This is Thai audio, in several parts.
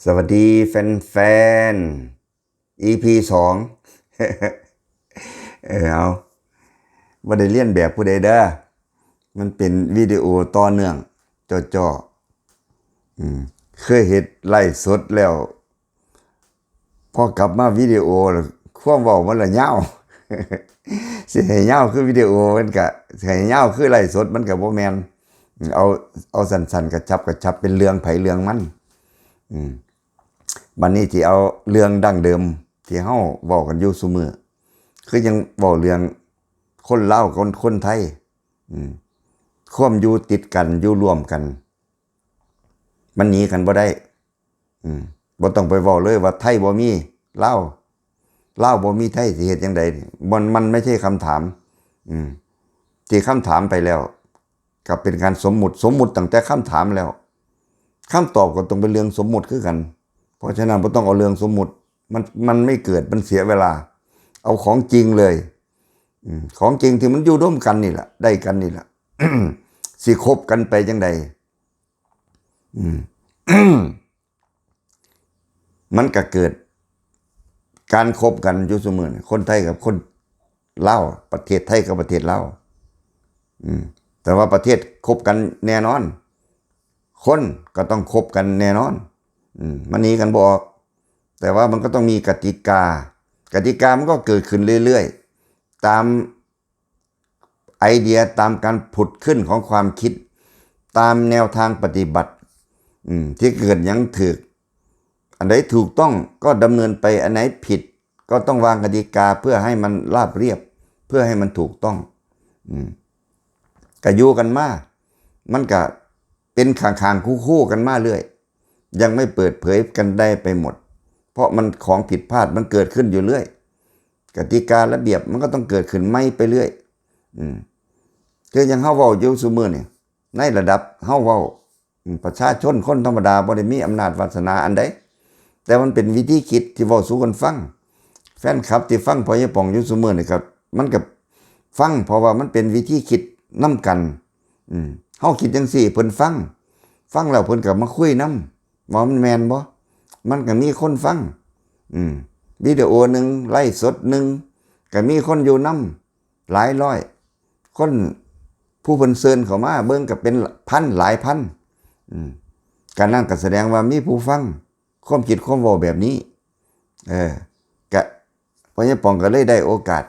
สวัสดีแฟนๆ EP 2 เอาบ่ได้เลียนแบบผู้ใดเด้อมันเป็นวิดีโอต่อเนื่องจ่อเคยเฮ็ดไลฟ์สดแล้วพอกลับมาวิดีโอแล้วความเว้ามันละยาว สิให้ยาวคือวิดีโอมันก็สิให้ยาวคือไลฟ์สดมันก็บ่แม่นเอาเอาสั้นๆกระชับเป็นเรื่องไผเรื่องมันบัดนี้ที่เอาเรื่องดั้งเดิมที่เฮาเว้ากันอยู่ซุมื้อคือยังเว้าเรื่องคนลาวกับคนไทยความอยู่ติดกันอยู่ร่วมกันมันหนีกันบ่ได้บ่ต้องไปเว้าเลยว่าไทยบ่มีลาวบ่มีไทยสิเฮ็ดจังได๋มันไม่ใช่คำถามที่คำถามไปแล้วก็เป็นการสมมุติตั้งแต่คำถามแล้วคำตอบก็ต้องเป็นเรื่องสมมุติคือกันเพราะฉะนั้นบ่ต้องเอาเรื่องสมมุติมันไม่เกิดมันเสียเวลาเอาของจริงเลยของจริงที่มันอยู่ร่วมกันนี่แหละได้กันนี่แหละ สิคบกันไปจังใดมันก็เกิดการคบกันอยู่เสมอคนไทยกับคนลาวประเทศไทยกับประเทศลาวแต่ว่าประเทศคบกันแน่นอนคนก็ต้องคบกันแน่นอนมันหนีกันบ่ออกแต่ว่ามันก็ต้องมีกติกามันก็เกิดขึ้นเรื่อยๆตามไอเดียตามการผุดขึ้นของความคิดตามแนวทางปฏิบัติที่เกิดยังถูกอันไหนถูกต้องก็ดำเนินไปอันไหนผิดก็ต้องวางกติกาเพื่อให้มันราบเรียบเพื่อให้มันถูกต้องก็อยู่กันมามันก็เป็นข้างๆคู่กันมาเรื่อยยังไม่เปิดเผยกันได้ไปหมดเพราะมันของผิดพลาดมันเกิดขึ้นอยู่เรื่อยกติการะเบียบมันก็ต้องเกิดขึ้นไม่ไปเรื่อยคือยังเฮาเว้าอยู่ซุมื้อนี่ในระดับเฮาเว้าประชาชนคนธรรมดาบ่ได้มีอำนาจวาสนาอันใดแต่มันเป็นวิธีคิดที่เว้าสู่กันฟังแฟนคลับที่ฟังพ่อใหญ่ป่องอยู่ซุมื้อนี่ครับมันก็ฟังเพราะว่ามันเป็นวิธีคิดนำกันเฮาคิดจังซี่เพิ่นฟังแล้วเพิ่นก็มาคุยนำว่ามันแม่นบ่มันก็มีคนฟังวิดีโอนึงไลฟ์สดนึงก็มีคนอยู่นำหลายร้อยคนผู้เพิ่นเชิญเข้ามาเบิ่งก็เป็นพันหลายพันการนั้นก็แสดงว่ามีผู้ฟังความคิดความเว้าแบบนี้ก็พ่อใหญ่ป่องก็เลยได้โอกาส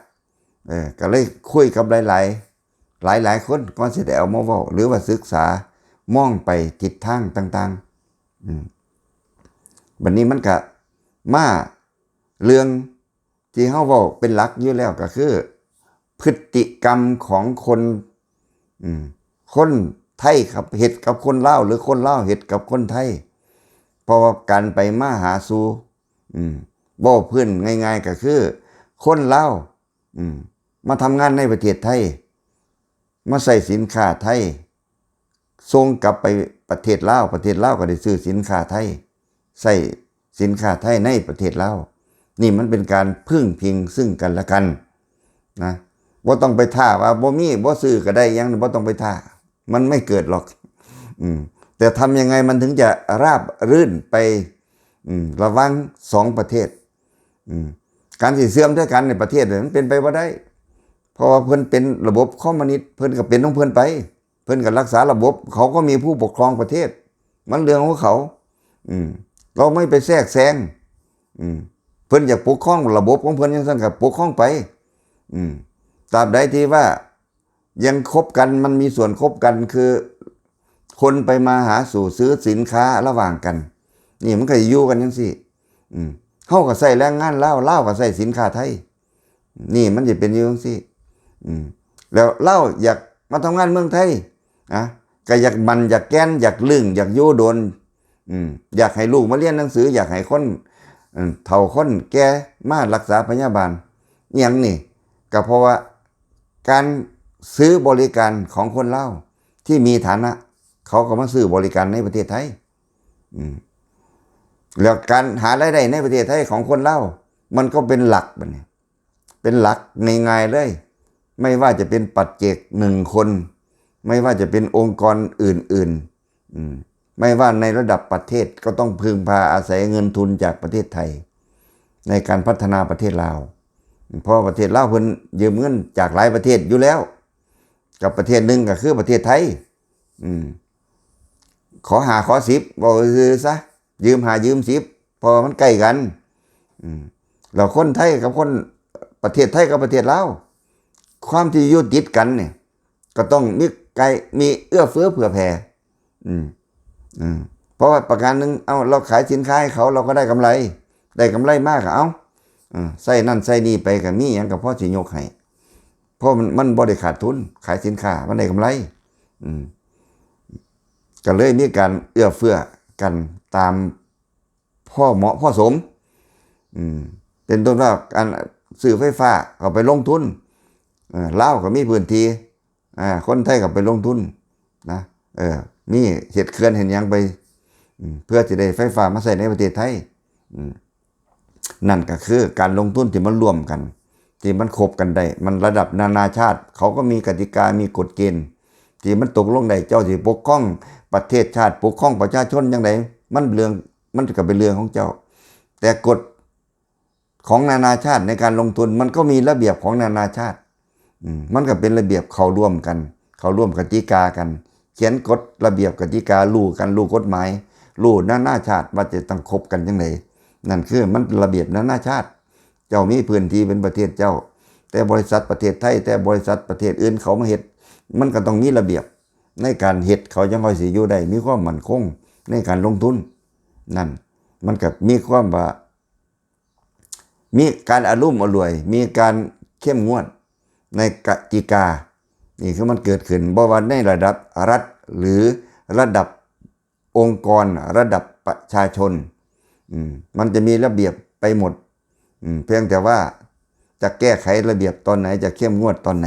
ก็เลยคุยกับหลายคนก่อนสิได้เอามาเว้าหรือว่าศึกษามองไปทิศทางต่างๆบัดนี้มันก็มาเรื่องที่เฮาเว้าเป็นหลักอยู่แล้วก็คือพฤติกรรมของคนไทยครับเฮ็ดกับคนลาวหรือคนลาวเฮ็ดกับคนไทยเพราะว่าการไปมาหาสู่เว้าพื้นง่ายๆก็คือคนลาวมาทำงานในประเทศไทยมาใส่สินค้าไทยส่งกลับไปประเทศลาวก็ได้ซื้อสินค้าไทยใส่สินค้าไทยในประเทศลาวนี่มันเป็นการพึ่งพิงซึ่งกันและกันนะบ่ต้องไปท่าว่าบ่มีบ่ซื้อก็ได้ยังบ่ต้องไปท่ามันไม่เกิดหรอกแต่ทำยังไงมันถึงจะราบรื่นไประหว่าง2ประเทศการสิเสื่อมด้วยกันในประเทศมันเป็นไปบ่ได้เพราะว่าเพิ่นเป็นระบบคอมมิวนิสต์เพิ่นก็เป็นของเพิ่นไปเพิ่นก็รักษาระบบเขาก็มีผู้ปกครองประเทศมันเรื่องของเขาเราไม่ไปแทรกแซงเพิ่นอยากปกครองระบบของเพิ่นจังซั่นก็ปกครองไปตราบใดที่ว่ายังคบกันมันมีส่วนคบกันคือคนไปมาหาสู่ซื้อสินค้าระหว่างกันนี่มันก็อยู่กันจังซี่เฮาก็ใช้แรงงานลาวก็ใช้สินค้าไทยนี่มันจะเป็นอยู่จังซี่แล้วลาวอยากมาทำงานเมืองไทยก็อยากมันอยากแกนอยากลึงอยากอยู่โดนอยากให้ลูกมาเรียนหนังสืออยากให้คนเฒ่าคนแก่มารักษาพยาบาลอหยังนี่ก็เพราะว่าการซื้อบริการของคนลาวที่มีฐานะเขาก็มาซื้อบริการในประเทศไทยแล้วการหารายได้ในประเทศไทยของคนลาวมันก็เป็นหลักบัดนี้เป็นหลักง่ายๆเลยไม่ว่าจะเป็นปัจเจก1คนไม่ว่าจะเป็นองค์กรอื่นๆ ไม่ว่าในระดับประเทศก็ต้องพึ่งพาอาศัยเงินทุนจากประเทศไทยในการพัฒนาประเทศลาวเพราะประเทศลาวเพิ่นยืมเงินจากหลายประเทศอยู่แล้วกับประเทศหนึ่งก็คือประเทศไทยขอ5ขอ10บอกซะยืม5ยืม10พอมันใกล้กันเราคนไทยกับคนประเทศไทยกับประเทศลาวความที่อยู่ติดกันเนี่ยก็ต้องมีเอื้อเฟื้อเผื่อแผ่เพราะว่าประการหนึ่งเราขายสินค้าให้เขาเราก็ได้กำไรมากเอาใส่นั่นใส่นี่ไปกับมีอย่างกับพ่อสิยกให้เพราะมันบ่ได้ขาดทุนขายสินค้ามันได้กำไรก็เลยมีการเอื้อเฟื้อกันตามพ่อเหมาะพ่อสมเป็นต้นว่าการซื้อไฟฟ้าเอาไปลงทุนลาวก็มีพื้นที่คนไทยก็ไปลงทุนนะมีเฮ็ดเขื่อนเห็นยังไปเพื่อจะได้ไฟฟ้ามาใช้ในประเทศไทยนั่นก็คือการลงทุนที่มันร่วมกันที่มันคบกันได้มันระดับนานาชาติเขาก็มีกติกามีกฎเกณฑ์ที่มันตกลงได้เจ้าสิปกครองประเทศชาติปกครองประชาชนจังไดมันก็เป็นเรื่องของเจ้าแต่กฎของนานาชาติในการลงทุนมันก็มีระเบียบของนานาชาติมันก็เป็นระเบียบเขาร่วมกติกากันเขียนกฎระเบียบกติการู้กฎหมายรู้นานาชาติว่าจะต้องคบกันจังไดนั่นคือมันระเบียบนานาชาติเจ้ามีพื้นที่เป็นประเทศเจ้าแต่บริษัทประเทศไทยแต่บริษัทประเทศอื่นเขามาเฮ็ดมันก็ต้องมีระเบียบในการเฮ็ดเขาจังค่อยสิอยู่ได้มีความมั่นคงในการลงทุนนั่นมันก็มีความว่ามีการอารมณ์อร่วยมีการเข้มงวดในกติกานี่คือมันเกิดขึ้นบ่ว่าในระดับรัฐหรือระดับองค์กรระดับประชาชนมันจะมีระเบียบไปหมดเพียงแต่ว่าจะแก้ไขระเบียบตอนไหนจะเข้มงวดตอนไหน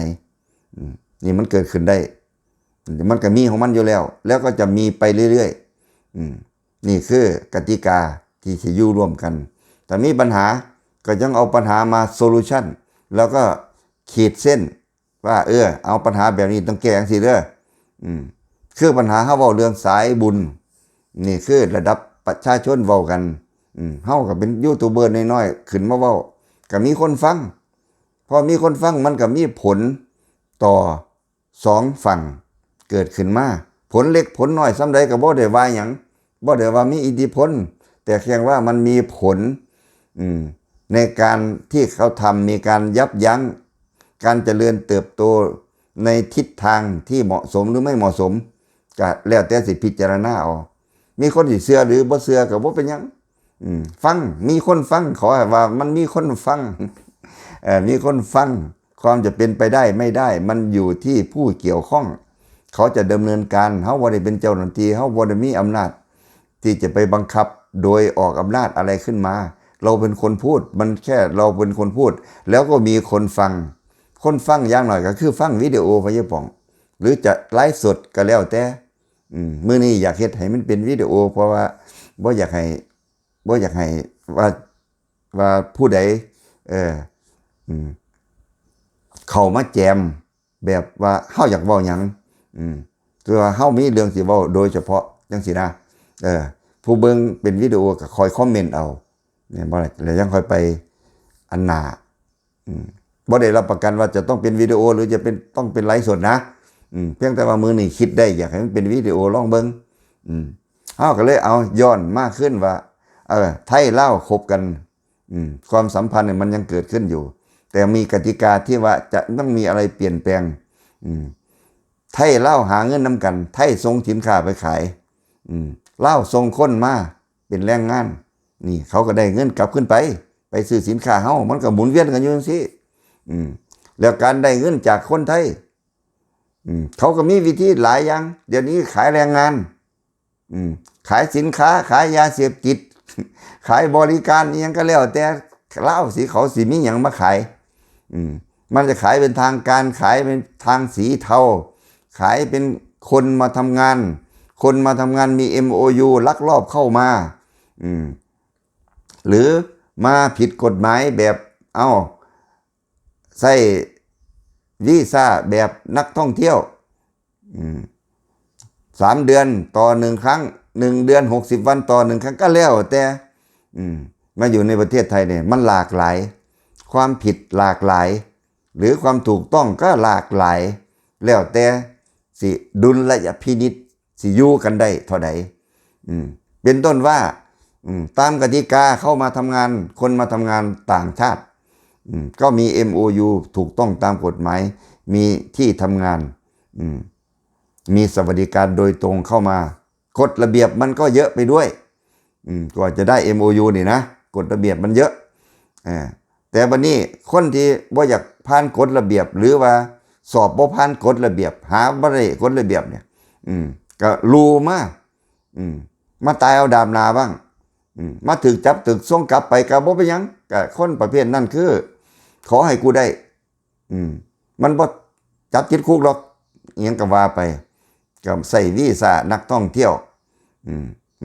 นี่มันเกิดขึ้นได้มันก็มีของมันอยู่แล้วก็จะมีไปเรื่อยๆนี่คือกติกาที่จะอยู่ร่วมกันแต่มีปัญหาก็ยังเอาปัญหามาโซลูชันแล้วก็ขีดเส้นว่าเอาปัญหาแบบนี้ต้องแก้จังซี่เด้อคือปัญหาเฮาเว้าเรื่องสายบุญนี่คือระดับประชาชนเว้ากันเฮาก็เป็นยูทูบเบอร์น้อยๆขึ้นมาเว้าก็มีคนฟังพอมีคนฟังมันก็มีผลต่อ2ฝั่งเกิดขึ้นมาผลเล็กผลน้อยส่ำใดก็บ่ได้ว่าหยังบ่ได้ว่ามีอิทธิพลแต่เพียงว่ามันมีผลในการที่เขาทำมีการยับยั้งการเจริญเติบโตในทิศทางที่เหมาะสมหรือไม่เหมาะสมก็แล้วแต่สิพิจารณาเอามีคนสิเชื่อหรือบ่เชื่อก็บ่เป็นหยังฟังมีคนฟังขอให้ว่ามันมีคนฟังมีคนฟังความจะเป็นไปได้ไม่ได้มันอยู่ที่ผู้เกี่ยวข้องเขาจะดำเนินการเฮาบ่ได้เป็นเจ้าหน้าที่เฮาบ่ได้มีอำนาจที่จะไปบังคับโดยออกอำนาจอะไรขึ้นมาเราเป็นคนพูดมันแค่เราเป็นคนพูดแล้วก็มีคนฟังอย่างหน่อยก็คือฟังวิดีโอพะยะป่องหรือจะไลฟ์สดก็แล้วแต่มื้อนี้อยากเฮ็ดให้มันเป็นวิดีโอเพราะว่าบ่อยากให้ว่าผู้ใดเข้ามาแจมแบบว่าเฮาอยากเว้าหยังคือว่าเฮามีเรื่องสิเว้าโดยเฉพาะจังซี่นะผู้เบิ่งเป็นวิดีโอก็คอยคอมเมนต์เอาเนี่ยบ่ได้แล้วยังค่อยไปอันหน้าบ่ได้รับประกันว่าจะต้องเป็นวิดีโอหรือจะเป็นต้องเป็นไลฟ์สดนะเพียงแต่ว่ามื้อนี้คิดได้อยากให้มันเป็นวิดีโอลองเบิ่งเฮาก็เลยเอาย้อนมากขึ้นว่าไทยลาวคบกันความสัมพันธ์เนี่ยมันยังเกิดขึ้นอยู่แต่มีกติกาที่ว่าจะต้องมีอะไรเปลี่ยนแปลงไทยลาวหาเงินนำกันไทยส่งสินค้าไปขายลาวส่งคนมาเป็นแรงงานนี่เขาก็ได้เงินกลับขึ้นไปซื้อสินค้าเฮามันก็หมุนเวียนกันอยู่จังซี่แล้วการได้เงินจากคนไทยเขาก็มีวิธีหลายอย่างเดี๋ยวนี้ขายแรงงานขายสินค้าขายยาเสพติดขายบริการอีหยังก็แล้วแต่ลาวสิเขาสิมีหยังมาขายมันจะขายเป็นทางการขายเป็นทางสีเทาขายเป็นคนมาทำงานมี MOU ลักลอบเข้ามาหรือมาผิดกฎหมายแบบใส่วีซ่าแบบนักท่องเที่ยว3 เดือนต่อ1ครั้ง 1 เดือน 60 วันต่อ1 ครั้งก็แล้วแต่มาอยู่ในประเทศไทยเนี่ยมันหลากหลายความผิดหลากหลายหรือความถูกต้องก็หลากหลายแล้วแต่สิดุลยพินิจสิอยู่กันได้เท่าใดเป็นต้นว่าตามกติกาเข้ามาทำงานคนมาทำงานต่างชาติก็มี MOU ถูกต้องตามกฎหมายมีที่ทำงานมีสวัสดิการโดยตรงเข้ามากฎระเบียบมันก็เยอะไปด้วยกว่าจะได้ MOU นี่นะกฎระเบียบมันเยอะแต่บัดนี้คนที่บ่อยากผ่านกฎระเบียบหรือว่าสอบบ่ผ่านกฎระเบียบหาบ่ได้กฎระเบียบเนี่ยก็รู้มาตายเอาดาบนาบ้างมาถึกจับตึกส่งกลับไปก็บ่เป็นหยังก็คนประเภทนั้นคือขอให้กูได้มันบ่จับติดคุกหรอกอิหยังก็ว่าไปก็ใส่วีซ่านักท่องเที่ยว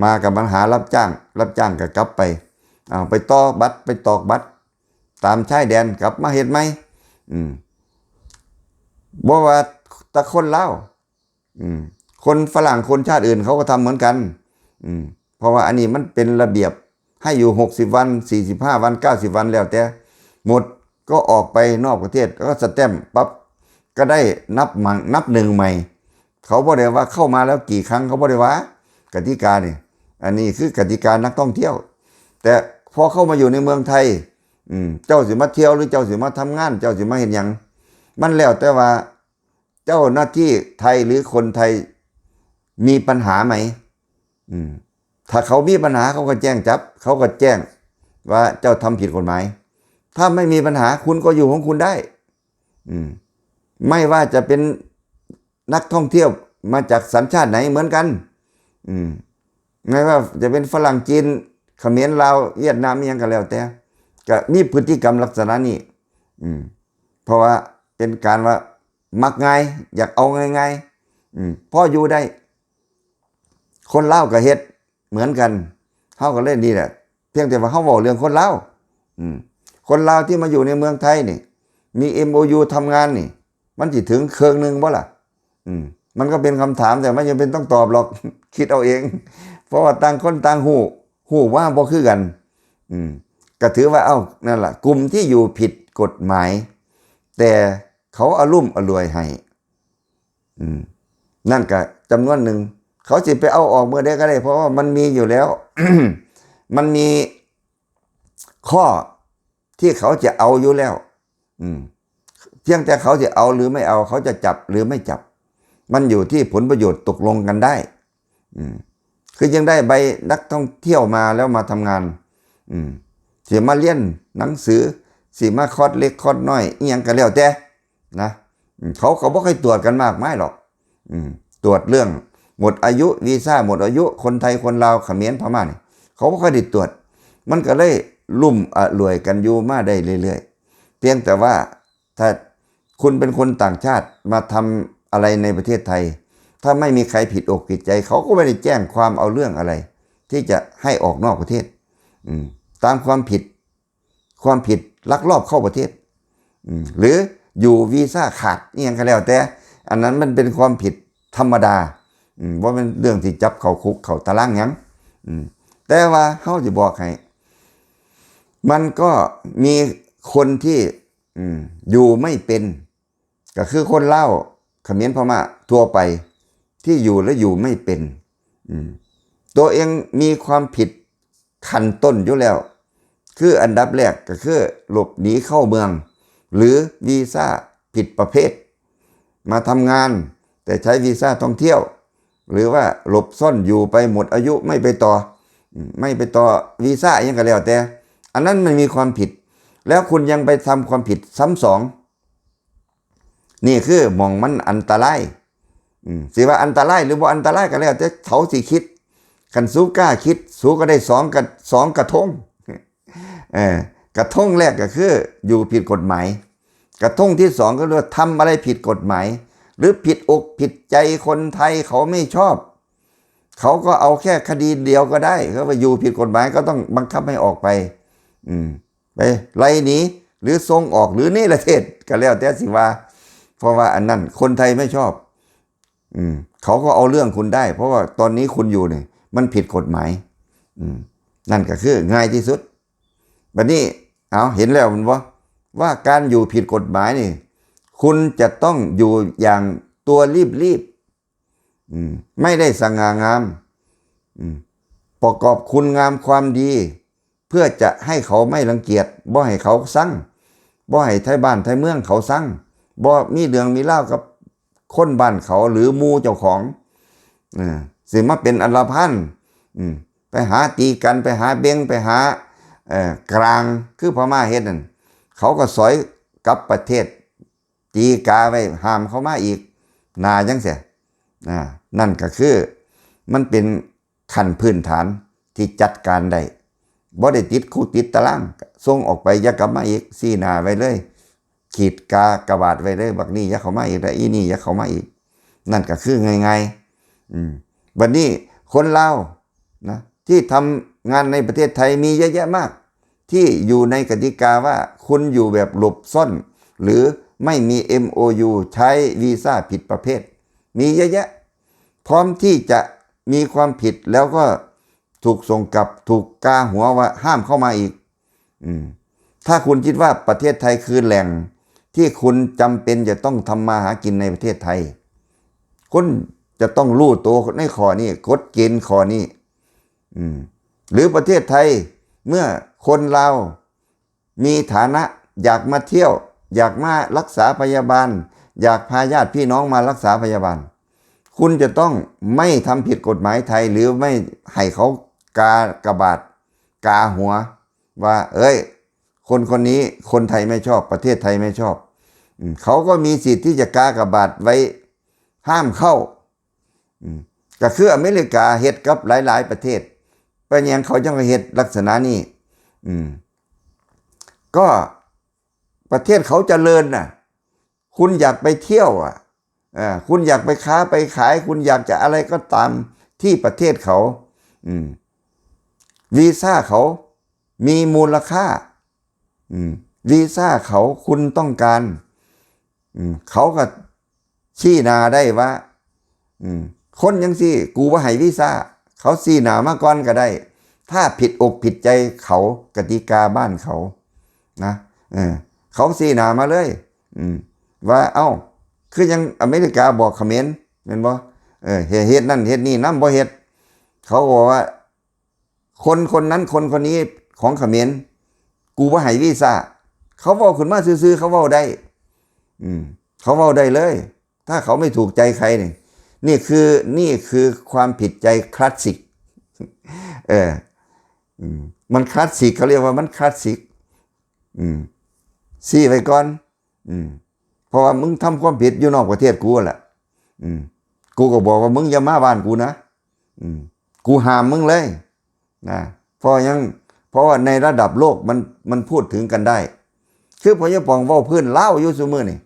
มากับปัญหารับจ้างก็กลับไปไปต่อบัตรไปตอกบัตรตามชายแดนกลับมาเฮ็ดไหมบ่ว่าแต่คนลาวคนฝรั่งคนชาติอื่นเขาก็ทำเหมือนกันเพราะว่าอันนี้มันเป็นระเบียบให้อยู่60 วัน45 วัน90 วันแล้วแต่หมดก็ออกไปนอกประเทศก็สแตมป์ปั๊บก็ได้นับหนึ่งใหม่เขาบ่ได้ว่าเข้ามาแล้วกี่ครั้งเขาบ่ได้ว่ากติกานี่อันนี้คือกติกานักท่องเที่ยวแต่พอเข้ามาอยู่ในเมืองไทยเจ้าสิมาเที่ยวหรือเจ้าสิมาทำงานเจ้าสิมาเห็นหยังมันแล้วแต่ว่าเจ้าหน้าที่ไทยหรือคนไทยมีปัญหาไหมถ้าเขามีปัญหาเขาก็แจ้งจับเขาก็แจ้งว่าเจ้าทำผิดกฎหมายถ้าไม่มีปัญหาคุณก็อยู่ของคุณได้ไม่ว่าจะเป็นนักท่องเที่ยวมาจากสัญชาติไหนเหมือนกันไม่ว่าจะเป็นฝรั่งจีนเขมรลาวเวียดนามยังก็แล้วแต่ก็มีพฤติกรรมลักษณะนี้เพราะว่าเป็นการว่ามักง่ายอยากเอาง่ายๆพออยู่ได้คนลาวก็เฮ็ดเหมือนกันเฮาก็เล่นนี่แหละเพียงแต่ว่าเฮาเว้าเรื่องคนลาวคนลาวที่มาอยู่ในเมืองไทยนี่มี MOU ทำงานนี่มันสิถึงครึ่งนึงบ่ล่ะมันก็เป็นคำถามแต่ไม่จำเป็นต้องตอบหรอกคิดเอาเองเพราะว่าต่างคนต่างฮู้ว่าบ่คือกันก็ถือว่านั่นล่ะกลุ่มที่อยู่ผิดกฎหมายแต่เขาอารุ่มอร่วยให้นั่นก็จำนวนหนึ่งเขาสิไปเอาออกเมื่อใดก็ได้เพราะว่ามันมีอยู่แล้ว มันมีข้อที่เขาจะเอาอยู่แล้วเพียงแต่เขาจะเอาหรือไม่เอาเขาจะจับหรือไม่จับมันอยู่ที่ผลประโยชน์ตกลงกันได้คือยังได้ใบนักท่องเที่ยวมาแล้วมาทำงานสิมาเรียนหนังสือสิมาคอร์สเล็กคอร์สน้อยอีหยังก็แล้วแต่นะเขาบ่ค่อยตรวจกันมากมายหรอกตรวจเรื่องหมดอายุวีซ่าหมดอายุคนไทยคนลาวเขมรพม่านี่เขาบ่ค่อยได้ตรวจมันก็เลยลุ่มรวยกันอยู่มาได้เรื่อยๆเพียงแต่ว่าถ้าคุณเป็นคนต่างชาติมาทำอะไรในประเทศไทยถ้าไม่มีใครผิดอกผิดใจเขาก็ไม่ได้แจ้งความเอาเรื่องอะไรที่จะให้ออกนอกประเทศตามความผิดลักลอบเข้าประเทศหรืออยู่วีซ่าขาดนี่ยังก็แล้วแต่อันนั้นมันเป็นความผิดธรรมดาว่าเป็นเรื่องที่จับเข้าคุกเข้าตารางหยังแต่ว่าเฮาสิบอกให้มันก็มีคนที่อยู่ไม่เป็นก็คือคนลาวเขมรพม่าทั่วไปที่อยู่และอยู่ไม่เป็นตัวเองมีความผิดขั้นต้นอยู่แล้วคืออันดับแรกก็คือหลบหนีเข้าเมืองหรือวีซ่าผิดประเภทมาทำงานแต่ใช้วีซ่าท่องเที่ยวหรือว่าหลบซ่อนอยู่ไปหมดอายุไม่ไปต่อวีซ่ายังก็แล้วแต่อันนั้นมันมีความผิดแล้วคุณยังไปทำความผิดซ้ำสองนี่คือมองมันอันตรายสิว่าอันตรายหรือบ่อันตรายก็แล้วแต่เขาสิคิดคันสู้กล้าคิดสู้ก็ได้2 กระทงกระทงแรกก็คืออยู่ผิดกฎหมายกระทงที่2ก็เรียกว่าทำอะไรผิดกฎหมายหรือผิดอกผิดใจคนไทยเขาไม่ชอบเขาก็เอาแค่คดีเดียวก็ได้เขาว่าอยู่ผิดกฎหมายก็ต้องบังคับให้ออกไปไปไล่หนีหรือส่งออกหรือนี่ประเทศก็แล้วแต่สิว่าเพราะว่าอันนั้นคนไทยไม่ชอบเขาก็เอาเรื่องคุณได้เพราะว่าตอนนี้คุณอยู่นี่ มันผิดกฎหมายนั่นก็คือง่ายที่สุดบัดนี้เอาเห็นแล้วมันว่าการอยู่ผิดกฎหมายนี่คุณจะต้องอยู่อย่างตัวรีบไม่ได้สง่างามประกอบคุณงามความดีเพื่อจะให้เขาไม่รังเกียจบ่ให้เขาสั่งบ่ให้ไทยบ้านไทยเมืองเขาสั่งบ่มีเรื่องมีเล่ากับคนบ้านเขาหรือหมู่เจ้าของสิมาเป็นอันละพันไปหาตีกันไปหาเบงไปหากลางคือพม่าเฮ็ดนั่นเขาก็สอยกับประเทศตีกาไว้ห้ามเขามาอีกนาจังเสียนั่นก็คือมันเป็นขั้นพื้นฐานที่จัดการได้บ่ได้ติดคู่ติดตารางส่งออกไปอย่ากลับมาอีกซี่หน้าไว้เลยขีดกากระบาดไว้เลยบักนี้อย่าเข้ามาอีกแต่อีนี่อย่าเข้ามาอีกนั่นก็คือง่ายๆวันนี้คนลาวนะที่ทำงานในประเทศไทยมีเยอะแยะมากที่อยู่ในกติกาว่าคุณอยู่แบบหลบซ่อนหรือไม่มี MOU ใช้วีซ่าผิดประเภทมีเยอะแยะพร้อมที่จะมีความผิดแล้วก็ถูกส่งกลับถูกกาหัวว่าห้ามเข้ามาอีกถ้าคุณคิดว่าประเทศไทยคือแหล่งที่คุณจำเป็นจะต้องทำมาหากินในประเทศไทยคุณจะต้องรู้ตัวในข้อนี้กฎเกณฑ์ข้อนี้หรือประเทศไทยเมื่อคนลาวมีฐานะอยากมาเที่ยวอยากมารักษาพยาบาลอยากพาญาติพี่น้องมารักษาพยาบาลคุณจะต้องไม่ทำผิดกฎหมายไทยหรือไม่ให้เขากากระบาดกาหัวว่าคนคนนี้คนไทยไม่ชอบประเทศไทยไม่ชอบเขาก็มีสิทธิ์ที่จะกากระบาดไว้ห้ามเข้าก็คืออเมริกาเฮ็ดกับหลายๆประเทศเป็นอย่างเขาจังเฮ็ดลักษณะนี้ก็ประเทศเขาเจริญน่ะคุณอยากไปเที่ยวคุณอยากไปค้าไปขายคุณอยากจะอะไรก็ตามที่ประเทศเขาวีซ่าเขามีมูลค่าวีซ่าเขาคุณต้องการเขาก็ชี้หน้าได้ว่าคนยังสิกูว่าให้วีซ่าเขาชี้หน้ามาก่อนก็ได้ถ้าผิดอกผิดใจเขากติกาบ้านเขานะเขาชี้หน้ามาเลยว่าคือยังอเมริกาบอกเขมรเห็นบ่เฮ็ดนั่นเฮ็ดนี่นำบ่เฮ็ดเขาบอกว่าคนนั้นคนนี้ของเขมรกูบ่ให้วีซ่าเขาเว้าขึ้นมาซื่อๆเขาเว้าได้เขาเว้าได้เลยถ้าเขาไม่ถูกใจใครนี่คือความผิดใจคลาสสิกมันคลาสสิกเขาเรียกว่ามันคลาสสิกซี่ไว้ก่อนเพราะว่ามึงทำความผิดอยู่นอกประเทศกูแหละกูก็บอกว่ามึงอย่ามาบ้านกูนะกูห้ามมึงเลยนะเพราะว่าในระดับโลกมันพูดถึงกันได้คือพอยปองเว้าพื้นเล่าอยู่ซุมื้อนี่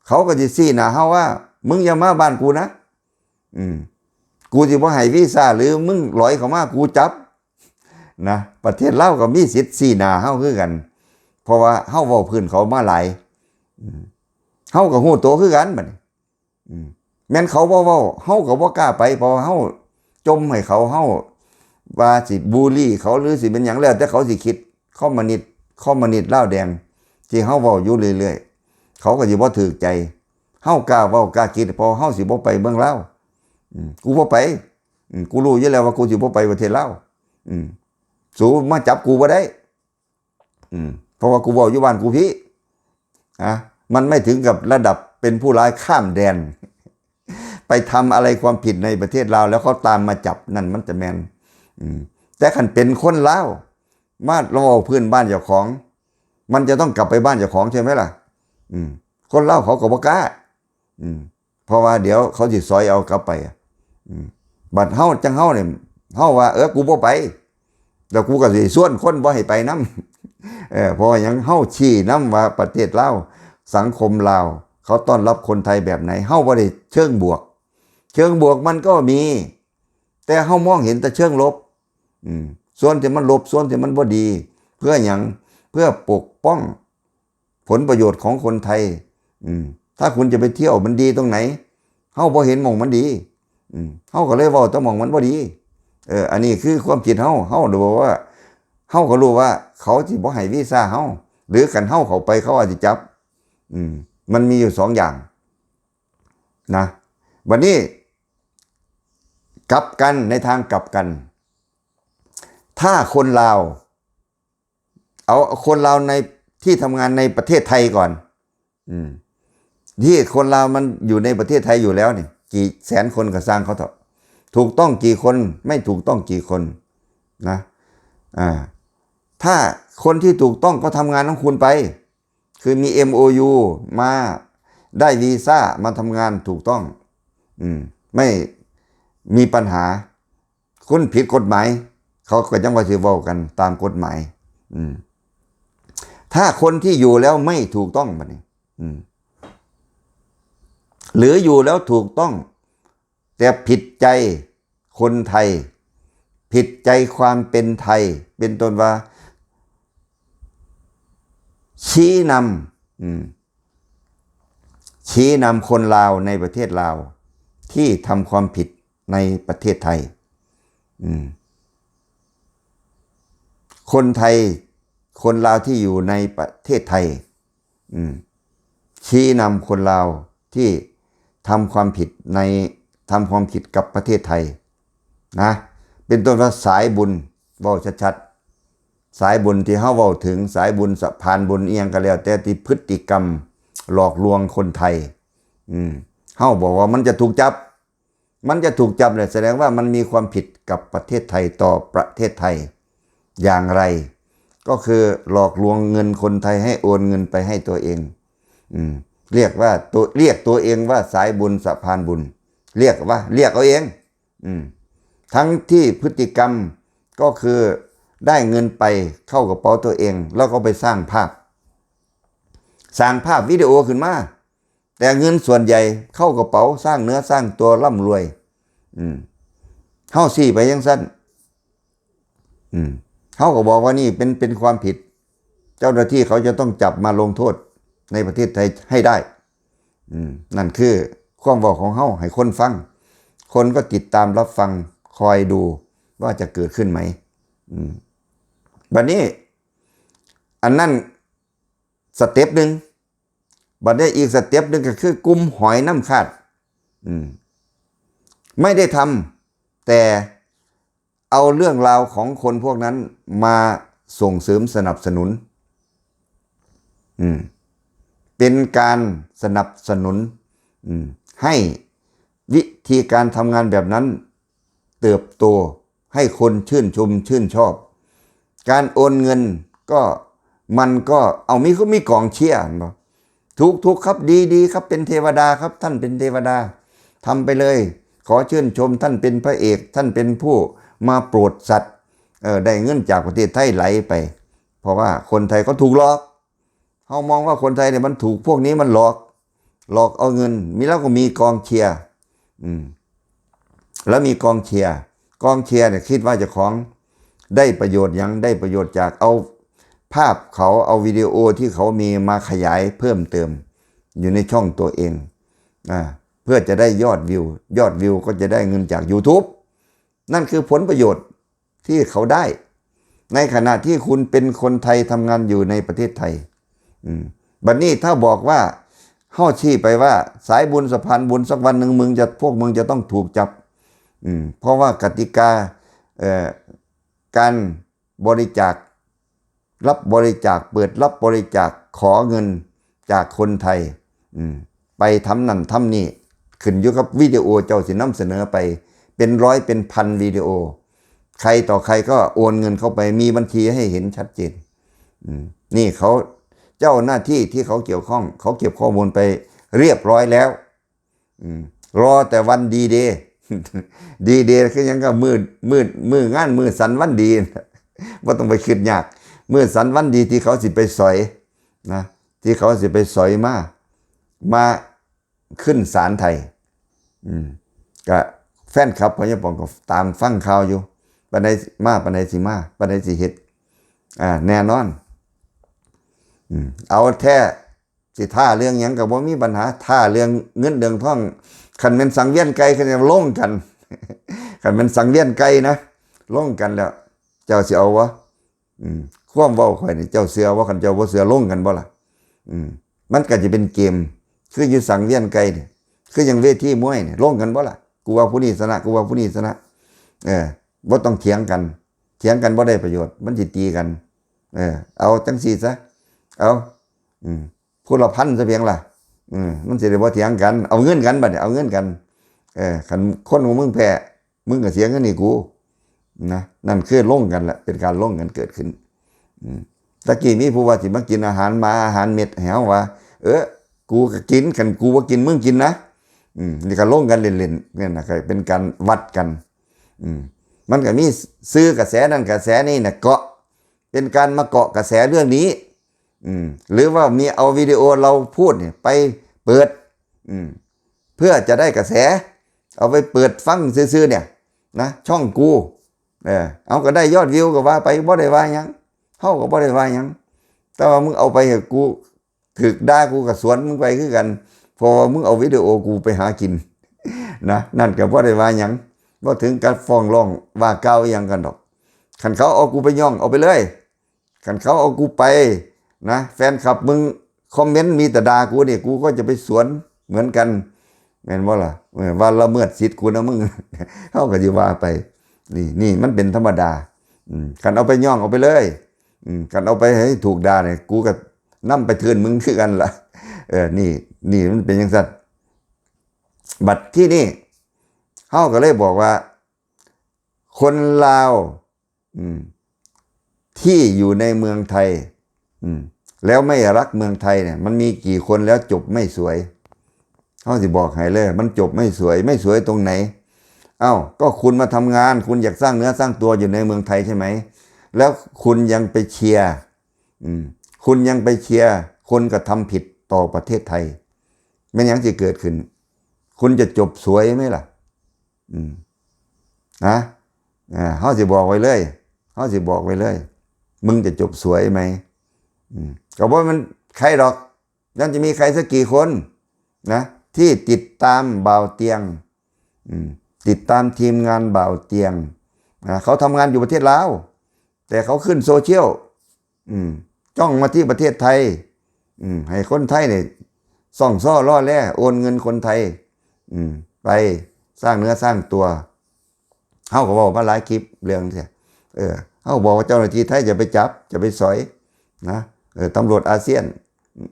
เขาก็สิซี่หน้าเฮาว่ามึงอย่ามาบ้านกูนะกูสิบ่ให้วีซ่าหรือมึงหลอยเข้ามากูจับนะประเทศลาวก็มีสิทธิ์ซี่หน้าเฮาคือกันเพราะว่าเฮาเว้าพื้นเขามาหลายเฮาก็ฮู้ตัวคือกันบัดนี้แม่นเขาบ่เว้าเฮาก็บ่กล้าไปเพราะเฮาจมให้เขาเฮาว่าสิบูลลี่เขาหรือสิเป็นหยังแล้วแต่เขาสิคิดคอมมิวนิสต์ลาวแดงที่เฮาเว้าอยู่เรื่อยๆเขาก็สิบ่ถูกใจเฮากล้าเว้ากล้าคิดเพราะเฮาสิบ่ไปเมืองลาวกูบ่ไปกูรู้อยู่แล้วว่ากูสิบ่ไปประเทศลาวสู้มาจับกูบ่ได้เพราะว่ากูเว้าอยู่บ้านกูพี่มันไม่ถึงกับระดับเป็นผู้ร้ายข้ามแดนไปทำอะไรความผิดในประเทศลาวแล้วเขาตามมาจับนั่นมันจะแม่นแต่คันเป็นคนลาวมาเราเอาพื้นบ้านเจ้าของมันจะต้องกลับไปบ้านเจ้าของใช่ไหมล่ะคนลาวเขาก็บ่กล้าเพราะว่าเดี๋ยวเขาสิซอยเอากลับไปบัดเฮาจังเฮาเนี่ยเฮาว่ากูบ่ไปแล้วกูก็สิส่วนคนบ่ให้ไปนำเพราะหยังเฮาชี้นำว่าประเทศลาวสังคมลาวเขาต้อนรับคนไทยแบบไหนเฮาบ่ได้เชิงบวกมันก็มีแต่เฮามองเห็นแต่เชิงลบส่วนที่มันลบส่วนที่มันบ่ดีเพื่อหยังเพื่อปกป้องผลประโยชน์ของคนไทยถ้าคุณจะไปเที่ยวมันดีตรงไหนเฮาบ่เห็นหม่องมันดีเฮาก็เลยเว้าแต่หม่องมันบ่ดี อันนี้คือความคิดเฮาดูว่าเฮาก็รู้ว่าเขาสิบ่ให้วีซ่าเฮาหรือกันเฮาเข้าไปเขาอาจจะจับมันมีอยู่2อย่างนะวันนี้กลับกันในทางกลับกันถ้าคนลาวเอาคนลาวในที่ทำงานในประเทศไทยก่อนที่คนลาวมันอยู่ในประเทศไทยอยู่แล้วนี่กี่แสนคนก็สร้างเขาเถอะถูกต้องกี่คนไม่ถูกต้องกี่คนนะถ้าคนที่ถูกต้องก็ทำงานของคุณไปคือมี MOU มาได้วีซ่ามาทำงานถูกต้องไม่มีปัญหาคุณผิดกฎหมายเขาก็ยังว่าสิเว้ากันตามกฎหมายถ้าคนที่อยู่แล้วไม่ถูกต้องบัดนี้หรืออยู่แล้วถูกต้องแต่ผิดใจคนไทยผิดใจความเป็นไทยเป็นต้นว่าชี้นำคนลาวในประเทศลาวที่ทำความผิดในประเทศไทยคนไทยคนลาวที่อยู่ในประเทศไทยชี้นำคนลาวที่ทำความผิดกับประเทศไทยนะเป็นต้นว่าสายบุญเว้าชัดๆสายบุญที่เฮาเว้าถึงสายบุญสะพานบุญเอียงก็แล้วแต่ที่พฤติกรรมหลอกลวงคนไทยเฮาบอกว่ามันจะถูกจับเนี่ยแสดงว่ามันมีความผิดกับประเทศไทยต่อประเทศไทยอย่างไรก็คือหลอกลวงเงินคนไทยให้โอนเงินไปให้ตัวเองเรียกตัวเองว่าสายบุญสะพานบุญเรียกเอาเองทั้งที่พฤติกรรมก็คือได้เงินไปเข้ากระเป๋าตัวเองแล้วก็ไปสร้างภาพวิดีโอขึ้นมาแต่เงินส่วนใหญ่เข้ากระเป๋าสร้างเนื้อสร้างตัวร่ำรวยเฮาซี่ไปยังสั้นเขาก็บอกว่านี่เป็นความผิดเจ้าหน้าที่เขาจะต้องจับมาลงโทษในประเทศไทยให้ได้นั่นคือความบอกของเฮาให้คนฟังคนก็ติดตามรับฟังคอยดูว่าจะเกิดขึ้นไหมบัดนี้อันนั้นสเต็ปหนึ่งบัดนี้อีกสเต็ปหนึ่งก็คือกุมหอยน้ำคาดไม่ได้ทำแต่เอาเรื่องราวของคนพวกนั้นมาส่งเสริมสนับสนุนเป็นการสนับสนุนให้วิธีการทำงานแบบนั้นเติบโตให้คนชื่นชมชื่นชอบการโอนเงินก็มันก็มีกองเชียร์ถูกครับดีครับเป็นเทวดาครับท่านเป็นเทวดาทำไปเลยขอชื่นชมท่านเป็นพระเอกท่านเป็นผู้มาโปรดสัตว์ได้เงินจากประเทศไทยไหลไปเพราะว่าคนไทยก็ถูกหลอกเขามองว่าคนไทยเนี่ยมันถูกพวกนี้มันหลอกเอาเงินมีแล้วก็มีกองเชียร์แล้วมีกองเชียร์เนี่ยคิดว่าจะของได้ประโยชน์ได้ประโยชน์จากเอาภาพเขาเอาวิดีโอที่เขามีมาขยายเพิ่มเติมอยู่ในช่องตัวเองเพื่อจะได้ยอดวิวก็จะได้เงินจาก YouTube นั่นคือผลประโยชน์ที่เขาได้ในขณะที่คุณเป็นคนไทยทำงานอยู่ในประเทศไทยบัดนี้ถ้าบอกว่าเฮาชี้ไปว่าสายบุญสะพานบุญสักวันหนึ่งพวกมึงจะต้องถูกจับเพราะว่ากติกาการบริจาครับบริจาคเปิดรับบริจาคขอเงินจากคนไทยไปทำนั่นทำนี่ขึ้นอยู่กับวิดีโอเจ้าสินำเสนอไปเป็นร้อยเป็นพันวิดีโอใครต่อใครก็โอนเงินเข้าไปมีบัญชีให้เห็นชัดเจนนี่เขาเจ้าหน้าที่ที่เขาเกี่ยวข้องเขาเก็บข้อมูลไปเรียบร้อยแล้วรอแต่วันดีเดย์คือยังก็มืองานมือสันวันดีว่าต้องไปคิดยากมือสันวันดีที่เขาสิไปสอยนะที่เขาสิไปสอยมาขึ้นศาลไทยก็แฟนคลับพญาปองก็ตามฟังข่าวอยู่ปานใดสิเฮ็ดแน่นอนเอาแท้สิท่าเรื่องหยังก็บ่มีปัญหาท่าเรื่องเงินเดืองท่องคันแม่นสังเวียนไก่คันลงกันคันแม่นสังเวียนไก่นะ ลงกันแล้วเจ้าสิเอาวะความเว้าข่อยนี่เจ้าเสือว่าคันเจ้าบ่เสือลงกันบ่ล่ะมันก็จะเป็นเกมคืออยู่สังเวียนไก่นี่คืออย่างเวทีมวยนี่ลงกันบ่ล่ะกูว่าผู้นี้ชนะกูว่าผู้นี้ชนะบ่ต้องเถียงกันบ่ได้ประโยชน์มันสิตีกันเอาจังซี่ซะเอาผู้ละพันซะเพียงล่ะมันสิได้บ่เถียงกันเอาเงินกันบัดนี้เอาเงินกันคันคนของมึงแพ้มึงก็เสียเงินนี่กูนะนั่นคือลงกันแหละเป็นการลงกันเกิดขึ้นตะกี้มีผู้ว่าสิมากินอาหารมาอาหารเม็ดแหวว่ากูก็กินกันกูว่ากินมึงกินนะนี่ก็ลงกันเล่นๆเนี่ยนะเป็นการวัดกันมันก็มีซื้อกระแสนั่นกระแสนี่นะเกาะเป็นการมาเกาะกระแสเรื่องนี้หรือว่ามีเอาวิดีโอเราพูดเนี่ยไปเปิดเพื่อจะได้กระแสเอาไปเปิดฟังซื่อๆเนี่ยนะช่องกูเอาก็ได้ยอดวิวก็ว่าไปบ่ได้ว่าหยังเฮาก็บ่ได้ว่าหยังแต่ว่ามึงเอาไปให้กูถึกด่ากูก็สวนมึงไปคือกันเพราะว่ามึงเอาวิดีโอกูไปหากินนะนั่นก็บ่ได้ว่าหยังบ่ถึงกับฟ้องร้องว่าเก่าอีหยังกันดอกคันเขาเอากูไปย่องเอาไปเลยคันเขาเอากูไปนะแฟนคลับมึงคอมเมนต์มีแต่ด่ากูนี่กูก็จะไปสวนเหมือนกันแม่นบ่ล่ะว่าละเมิดสิทธิ์กูนะมึงเฮาก็สิว่าไปนี่มันเป็นธรรมดาคันเอาไปย่องเอาไปเลยคันเอาไปให้ถูกด่าเนี่ยกูก็นำไปเทือนมึงคือกันล่ะนี่มันเป็นจังซั่นบัดที่นี่เฮาก็เลยบอกว่าคนลาวที่อยู่ในเมืองไทยแล้วไม่รักเมืองไทยเนี่ยมันมีกี่คนแล้วจบไม่สวยเขาสิบอกให้เลยมันจบไม่สวยตรงไหนก็คุณมาทำงานคุณอยากสร้างเนื้อสร้างตัวอยู่ในเมืองไทยใช่ไหมแล้วคุณยังไปเชียร์คุณยังไปเชียร์คนกระทำผิดต่อประเทศไทยไม่ยังจะเกิดขึ้นคุณจะจบสวยไหมล่ะเขาสิบอกไว้เลยมึงจะจบสวยไหมก็เพราะมันใครหรอกนั่นจะมีใครสักกี่คนนะที่ติดตามบ่าวเตียงติดตามทีมงานบ่าวเตียงเขาทำงานอยู่ประเทศลาวแต่เขาขึ้นโซเชียลจ้องมาที่ประเทศไทยให้คนไทยเนี่ยส่องซ่อล่อแร่โอนเงินคนไทยไปสร้างเนื้อสร้างตัวเขาก็บอกมาหลายคลิปเรื่องเนี่ยเขาบอกว่าเจ้าหน้าที่ไทยจะไปจับจะไปสอยนะตำรวจอาเซียน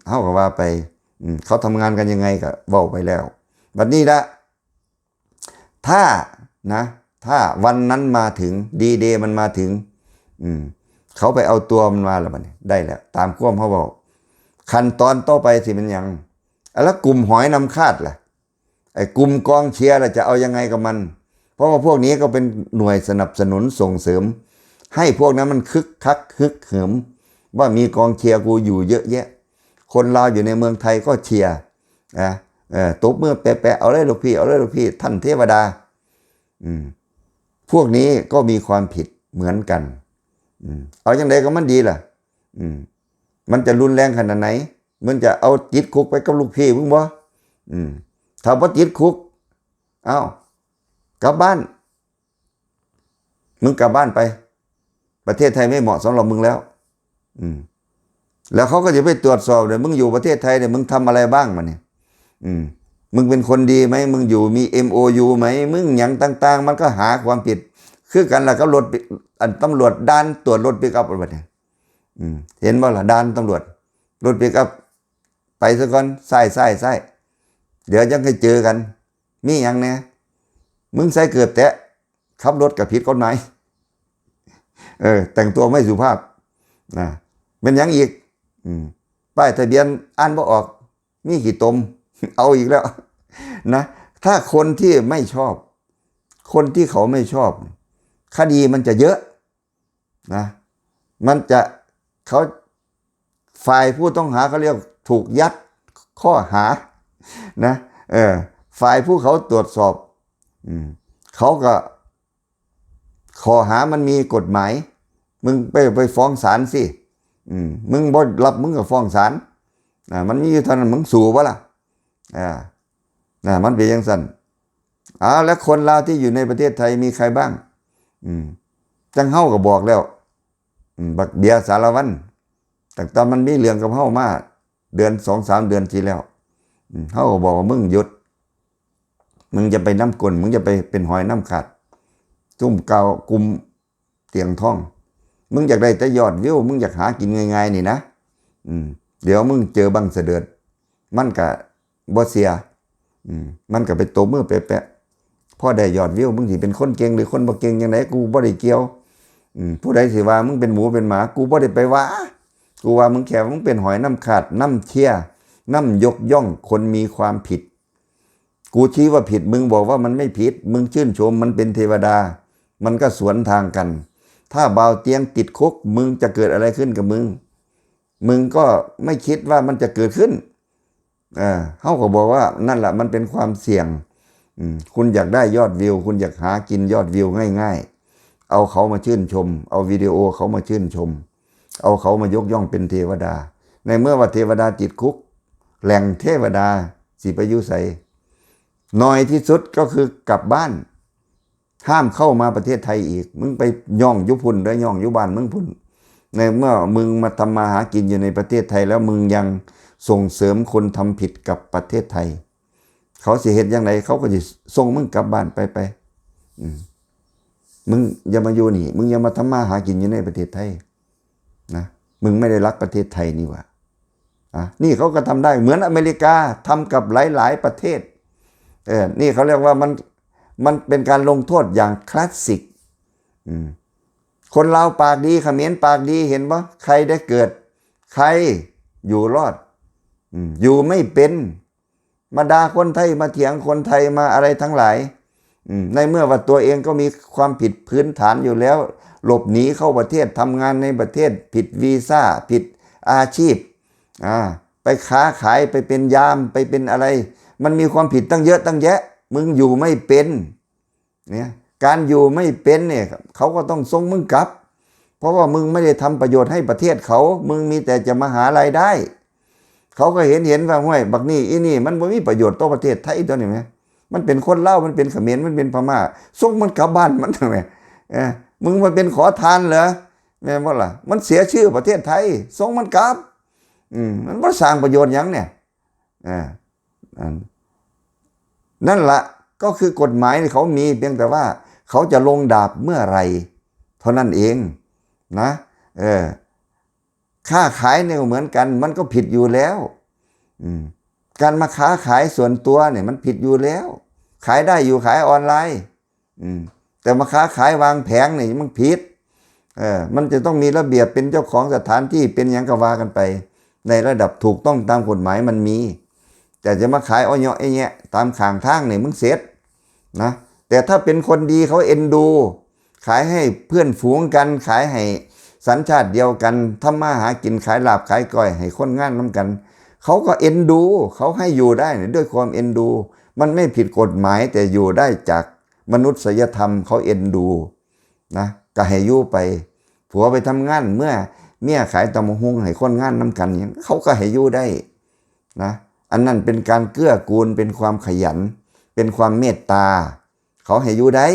เขาก็ว่าไปเขาทำงานกันยังไงก็บอกไปแล้วบัดนี้ละถ้าวันนั้นมาถึงดีเดย์มันมาถึงเขาไปเอาตัวมันมาแล้วมันได้แล้วตามความเขาบอกขั้นตอนต่อไปสิเป็นยังแล้วกลุ่มหอยนำคาดล่ะไอ้กลุ่มกองเชียร์ล่ะจะเอายังไงกับมันเพราะว่าพวกนี้ก็เป็นหน่วยสนับสนุนส่งเสริมให้พวกนั้นมันคึกคักฮึกเหิมว่ามีกองเชียร์กูอยู่เยอะแยะคนลาวอยู่ในเมืองไทยก็เชียร์ตบมือแปะเอาเลยลูกพี่ท่านเทวดาพวกนี้ก็มีความผิดเหมือนกันเอาอย่างไรก็มันดีล่ะมันจะรุนแรงขนาดไหนมันจะเอาติดคุกไปกับลูกพี่มึงบ่ถ้าบ่ติดคุกกลับบ้านมึงกลับบ้านไปประเทศไทยไม่เหมาะสำหรับมึงแล้วแล้วเขาก็จะไปตรวจสอบเลยมึงอยู่ประเทศไทยเนี่ยมึงทำอะไรบ้างมาเนี่ยมึงเป็นคนดีไหมมึงอยู่มี MOU ไหมมึงอย่างต่างๆมันก็หาความผิดคือกันล่ะกับรถตำรวจด่านตรวจรถปิกอัพอะไรเนี่ยเห็นบ่ล่ะด่านตำรวจรถปิกอัพไปซะก่อนใส่เดี๋ยวยังให้เจอกันมีอย่างเนี่ยมึงใส่เกือบแตะขับรถกับผิดกฎหมายแต่งตัวไม่สุภาพเป็นอย่างอีกป้ายทะเบียนอ่านบ่ออกมีกี่ตมเอาอีกแล้วนะถ้าคนที่ไม่ชอบคนที่เขาไม่ชอบคดีมันจะเยอะนะมันจะเขาฝ่ายผู้ต้องหาเขาเรียกถูกยัดข้อหานะฝ่ายผู้เขาตรวจสอบเขาก็ข้อหามันมีกฎหมายมึงไปฟ้องศาลสิมึงบ่รับมึงก็ฟ้องศาลมันมีอยู่เท่านั้นมึงสู้บ่ล่ะมันเป็นอย่างนั้นแล้วคนลาวที่อยู่ในประเทศไทยมีใครบ้าง จังเฮาก็บอกแล้วบักเบียร์สารวัตรแต่ตอนมันมีเรื่องกับเฮามาเดือน2-3 เดือนที่แล้วเฮาก็บอกว่ามึงหยุดมึงจะไปน้ำกลมึงจะไปเป็นหอยน้ำขาดจุ่มเกากุมเตียงท่องมึงอยากได้แต่ยอดวิวมึงอยากหากินง่ายๆนี่นะเดี๋ยวมึงเจอบังเสด็จมันก็บ่เสียมันก็ไปตบมือแปะๆพอได้ยอดวิวมึงสิเป็นคนเก่งหรือคนบ่เก่งจังไดกูบ่ได้เกี่ยวผู้ใดสิว่ามึงเป็นหมูเป็นหมากูบ่ได้ไปว่ากูว่ามึงแค่มึงเป็นหอยน้ำขาดน้ำเชี่ยน้ำยกย่องคนมีความผิดกูชี้ว่าผิดมึงบอกว่ามันไม่ผิดมึงชื่นชมมันเป็นเทวดามันก็สวนทางกันถ้าบ่าวเตียงติดคุกมึงจะเกิดอะไรขึ้นกับมึงก็ไม่คิดว่ามันจะเกิดขึ้นเขาก็บอกว่านั่นแหละมันเป็นความเสี่ยงคุณอยากได้ยอดวิวคุณอยากหากินยอดวิวง่ายๆเอาเขามาชื่นชมเอาวิดีโอเขามาชื่นชมเอาเขามายกย่องเป็นเทวดาในเมื่อว่าเทวดาติดคุกแหล่งเทวดาสิไปอยู่ไสน้อยที่สุดก็คือกลับบ้านห้ามเข้ามาประเทศไทยอีกมึงไปย่องยุพุ่นได้ย่องยุบ้านมึงพุ่นในเมื่อมึงมาทำมาหากินอยู่ในประเทศไทยแล้วมึงยังส่งเสริมคนทำผิดกับประเทศไทยเขาสิเฮ็ดอย่างไรเขาก็จะส่งมึงกลับบ้านไปมึงอย่ามาอยู่นี่มึงอย่ามาทำมาหากินอยู่ในประเทศไทยนะมึงไม่ได้รักประเทศไทยนี่หว่านี่เขาก็ทำได้เหมือนอเมริกาทำกับหลายๆประเทศนี่เขาเรียกว่ามันเป็นการลงโทษอย่างคลาสสิกคนลาวปากดีเขมรปากดีเห็นปะใครได้เกิดใครอยู่รอดอยู่ไม่เป็นมาด่าคนไทยมาเถียงคนไทยมาอะไรทั้งหลายในเมื่อว่าตัวเองก็มีความผิดพื้นฐานอยู่แล้วหลบหนีเข้าประเทศทำงานในประเทศผิดวีซ่าผิดอาชีพไปค้าขายไปเป็นยามไปเป็นอะไรมันมีความผิดตั้งเยอะตั้งแยะมึงอยู่ไม่เป็นเนี่ยการอยู่ไม่เป็นเนี่ยเขาก็ต้องส่งมึงกลับเพราะว่ามึงไม่ได้ทำประโยชน์ให้ประเทศเขามึงมีแต่จะมาหารายได้เขาก็เห็นว่าห้วยบักนี่อีนี่มันไม่มีประโยชน์ต่อประเทศไทยตัวนี้ไหมมันเป็นคนลาวมันเป็นเขมรมันเป็นพม่าส่งมันกลับบ้านมันทำไมมึงมันเป็นขอทานเหรอแม่ว่าล่ะมันเสียชื่อประเทศไทยส่งมันกลับมันบ่สร้างประโยชน์ยังเนี่ยนั่นละก็คือกฎหมายเขามีเพียงแต่ว่าเขาจะลงดาบเมื่อไรเท่านั้นเองนะค้าขายเนี่ยเหมือนกันมันก็ผิดอยู่แล้วการมาค้าขายส่วนตัวเนี่ยมันผิดอยู่แล้วขายได้อยู่ขายออนไลน์แต่มาค้าขายวางแผงเนี่ยมันผิดมันจะต้องมีระเบียบเป็นเจ้าของสถานที่เป็นอย่างก็ว่ากันไปในระดับถูกต้องตามกฎหมายมันมีแต่จะมาขายอ้อยไอ้เงี้ยตามข้างทางเนี่ยมึงเสียนะแต่ถ้าเป็นคนดีเขาเอ็นดูขายให้เพื่อนฝูงกันขายให้สัญชาติเดียวกันทำมาหากินขายลาบขายก้อยให้คนงานน้ำกันเขาก็เอ็นดูเขาให้อยู่ได้ด้วยความเอ็นดูมันไม่ผิดกฎหมายแต่อยู่ได้จากมนุษยธรรมเขาเอ็นดูนะก็ให้อยู่ไปผัวไปทำงานเมื่อเมียขายตำมะฮุงให้คนงานน้ำกันอย่างเขาก็ให้อยู่ได้นะอันนั้นเป็นการเกื้อกูลเป็นความขยันเป็นความเมตตาเขาให้อยู่ได้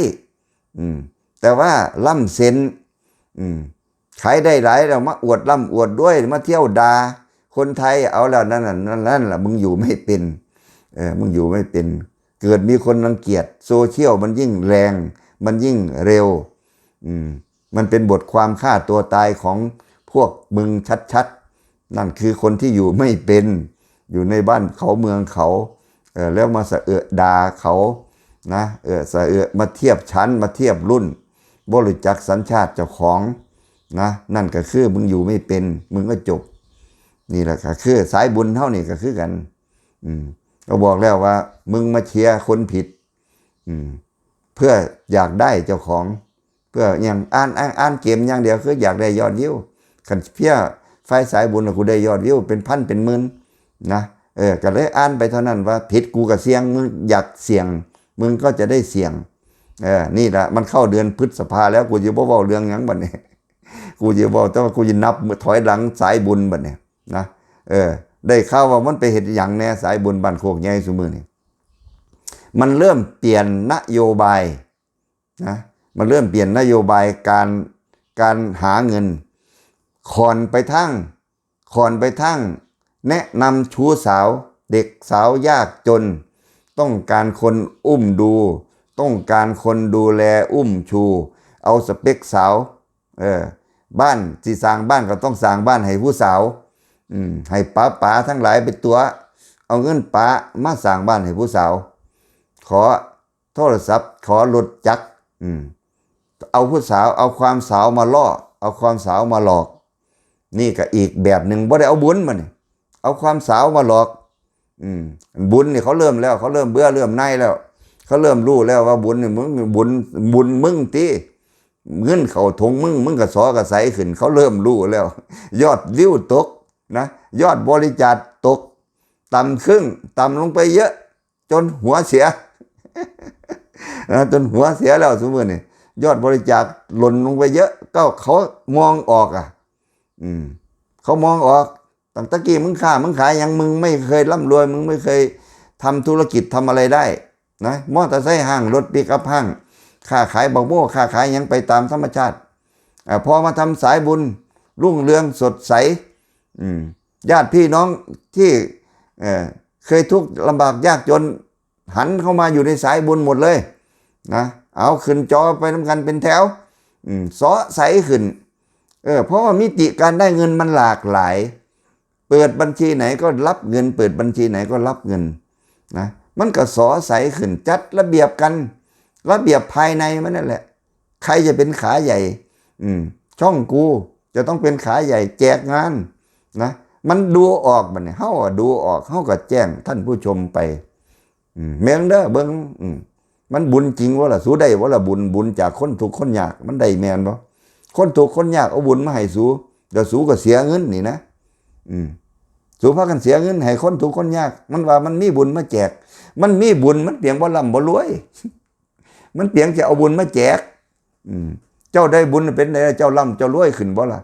แต่ว่าล่ำเซนขายได้หลายแล้วมาอวดล่ำอวดด้วยมาเที่ยวด่าคนไทยเอาแล้วนั่นแหละมึงอยู่ไม่เป็นมึงอยู่ไม่เป็นเกิดมีคนรังเกียจโซเชียลมันยิ่งแรงมันยิ่งเร็วมันเป็นบทความฆ่าตัวตายของพวกมึงชัดๆนั่นคือคนที่อยู่ไม่เป็นอยู่ในบ้านเขาเมืองเขาแล้วมาสะเอะด่าเขานะสะเอะมาเทียบชั้นมาเทียบรุ่นบ่รู้จักสัญชาติเจ้าของนะนั่นก็คือมึงอยู่ไม่เป็นมึงก็จบนี่แหละก็คือสายบุญเท่านี้ก็คือกันก็บอกแล้วว่ามึงมาเชียร์คนผิดเพื่ออยากได้เจ้าของเพื่ออย่างอ่านเกมอย่างเดียวคืออยากได้ยอดวิวขันเพี้ยไฟสายบุญกูได้ยอดวิวเป็นพันเป็นหมื่นนะก็เลยอ่านไปเท่านั้นว่าผิดกูกับเสี่ยงมึงอยากเสี่ยงมึงก็จะได้เสี่ยงนี่แหละมันเข้าเดือนพฤษภาแล้วกูจะบ่เว้าเรื่องหยังบัดนี้กูจะบอกแต่ว่ากูจะนับถอยหลังสายบุญบัดนี้นะได้ข่าวว่ามันไปเห็นอย่างแน่สายบุญบ้านโคกใหญ่ซุมื้อนี่มันเริ่มเปลี่ยนนโยบายนะมันเริ่มเปลี่ยนนโยบายการ การหาเงินคอนไปทั้งแนะนำชู้สาวเด็กสาวยากจนต้องการคนอุ้มดูต้องการคนดูแลอุ้มชูเอาสเปคสาวบ้านที่สร้างบ้านก็ต้องสร้างบ้านให้ผู้สาวให้ป๋าทั้งหลายเป็นตัวเอาเงินป๋ามาสร้างบ้านให้ผู้สาวขอโทรศัพท์ขอรถจักรเอาผู้สาวเอาความสาวมาล่อเอาความสาวมาหลอกนี่ก็อีกแบบหนึ่งบ่ได้เอาบุญมาเนี่ยเอาความสาวมาหลอกบุญนี่เขาเริ่มแล้วเขาเริ่มเบื่อเริ่มน่ายแล้วเขาเริ่มรู้แล้วว่าบุญนี่มึงบุญมึงตีเงินเขาทงมึงก็สอกระใสขึ้นเขาเริ่มรู้แล้วยอดวิวตกนะยอดบริจาคตกต่ำครึ่งต่ำลงไปเยอะจนหัวเสียจนหัวเสียแล้วสมมตินี่ยอดบริจาคหล่นลงไปเยอะก็เขามองออกเขามองออกตั้งตะกี้มึงขายยังมึงไม่เคยร่ำรวยมึงไม่เคยทำธุรกิจทำอะไรได้นะมอเตอร์ไซค์ห้างรถปิกอัพห้างค้าขายบักโม่ค้าขายยังไปตามธรรมชาติพอมาทำสายบุญรุ่งเรืองสดใสญาติพี่น้องที่เคยทุกข์ลำบากยากจนหันเข้ามาอยู่ในสายบุญหมดเลยนะเอาขึ้นจอไปทำกันเป็นแถวซ้อใสขึ้นเพราะว่ามิติการได้เงินมันหลากหลายเปิดบัญชีไหนก็รับเงินเปิดบัญชีไหนก็รับเงินนะมันก็สอใสขึ้นจัดระเบียบกันระเบียบภายในมันนั่นแหละใครจะเป็นขาใหญ่ช่องกูจะต้องเป็นขาใหญ่แจกงานนะมันดูออกมันเนี่ยเฮาดูออกเฮาก็แจ้งท่านผู้ชมไปเมืองเด้อเบิ่งมันบุญจริงวะล่ะสู้ได้วะล่ะบุญจากคนทุกข์คนยากมันได้แม่นบ่คนทุกข์คนยากเอาบุญมาให้สู้เดี๋ยวสู้ก็เสียเงินนี่นะสู้พากันเสียเงินให้คนทุกข์คนยากมันว่ามันมีบุญมาแจกมันมีบุญมันเพียงบ่ร่ำบ่รวยมันเพียงจะเอาบุญมาแจกเจ้าได้บุญเป็นไงเจ้าร่ำเจ้ารวยขึ้นบ่ล่ะ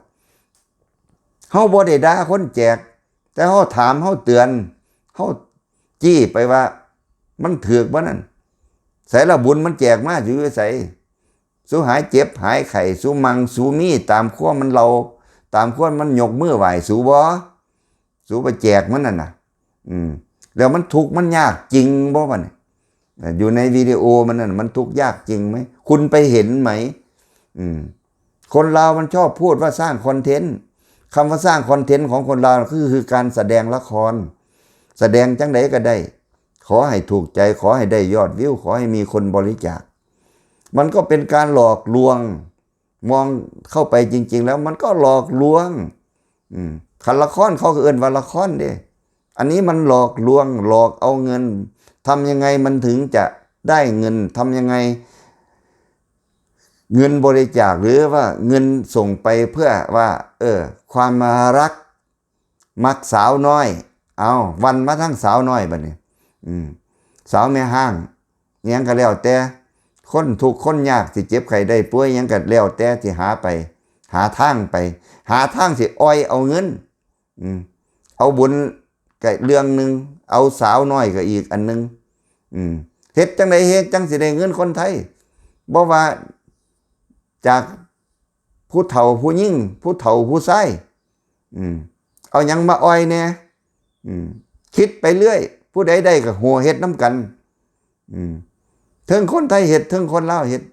เฮาบ่ได้ด่าคนแจกแต่เฮาถามเฮาเตือนเฮาจี้ไปว่ามันถูกบ่นั่นใส่ละบุญมันแจกมาอยู่ใส่สู้หายเจ็บหายไข้สู้มังสู้มีตามขั้วมันเราตามขั้วมันยกมือไหวสู้บ่สู้ไปแจกมันนั่นน่ะแล้วมันทุกข์มันยากจริงบ่วะเนี่ยอยู่ในวิดีโอมันนั่นมันทุกข์ยากจริงไหมคุณไปเห็นไหมคนเรามันชอบพูดว่าสร้างคอนเทนต์คำว่าสร้างคอนเทนต์ของคนเราคือการแสดงละครแสดงจังใดก็ได้ขอให้ถูกใจขอให้ได้ยอดวิวขอให้มีคนบริจาคมันก็เป็นการหลอกลวงมองเข้าไปจริงๆแล้วมันก็หลอกลวงคันละครเขาก็เอิ้นว่าละครเด้อันนี้มันหลอกลวงหลอกเอาเงินทำยังไงมันถึงจะได้เงินทำยังไงเงินบริจาคหรือว่าเงินส่งไปเพื่อว่าความรักมักสาวน้อยเอาวันมาทั้งสาวน้อยบัดนี้สาวแม่ห้างยังก็แล้วแต่คนทุกข์คนยากสิเจ็บไข้ได้ป่วยยังก็แล้วแต่สิหาไปหาทางสิอ้อยเอาเงินเอาบุญก็เรื่องนึงเอาสาวน้อยก็อีกอันนึงเฮ็ดจังได๋เฮ็ดจังสิได้เงินคนไทยบ่ว่าจากผู้เฒ่าผู้หญิงผู้เฒ่าผู้ชายเอาหยังมาอ้อยแน่คิดไปเรื่อยผู้ใดได้ก็หัวเฮ็ดน้ำกันถึงคนไทยเฮ็ดถึงคนลาวเฮ็ด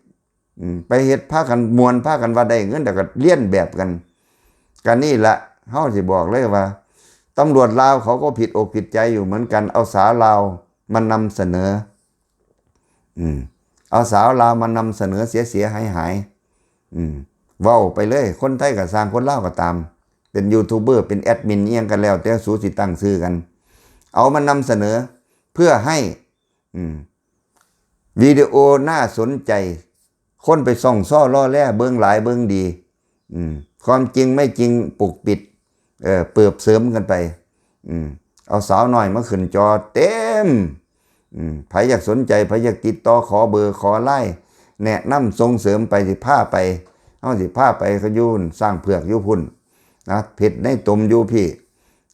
ไปเฮ็ดพากันมวนพากันว่าได้เงินแต่ก็เลียนแบบกันนี่แหละเฮาสิบอกเลยว่าตำรวจลาวเขาก็ผิดอกผิดใจอยู่เหมือนกันเอาสาวลาวมานำเสนอเอาสาวลาวมานำเสนอเสียหายเว้าไปเลยคนไทยก็สร้างคนลาวก็ตามเป็นยูทูบเบอร์เป็นแอดมินเอียงกันแล้วแต่สูสิตั้งชื่อกันเอามานำเสนอเพื่อให้วิดีโอน่าสนใจคนไปส่องซ้อล่อแล่เบิ่งหลายเบิ่งดีความจริงไม่จริงปกปิดเปิบเสริมกันไปเอาสาวน้อยมาขึ้นจอเต็มใครอยากสนใจใครอยากติดต่อขอเบอร์ขอไลน์แนะนำส่งเสริมไปสิพาไปเอาสิพาไปขยุนสร้างเผือกอยู่พุ่นนะเผ็ดในตมอยู่พี่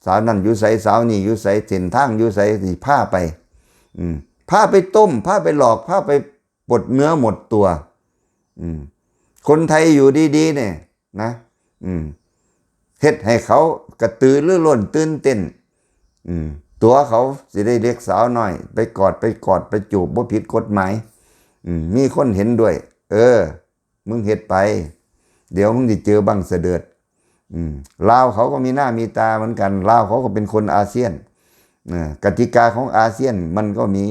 สาวนั่นอยู่ใสสาวนี่อยู่ใสเส้นทางอยู่ใสสิพาไปพาไปต้มพาไปหลอกพาไปปลดเนื้อหมดตัวคนไทยอยู่ดีๆเนี่ย นะเฮ็ดให้เขากระตือรือร้นตื่นเต้นตัวเขาสิได้เด็กสาวน้อยไปกอดไปจูบบ่ผิดกฎหมายมีคนเห็นด้วยมึงเฮ็ดไปเดี๋ยวมึงสิเจอบังเสด็จลาวเขาก็มีหน้ามีตาเหมือนกันลาวเขาก็เป็นคนอาเซียนกติกาของอาเซียนมันก็มี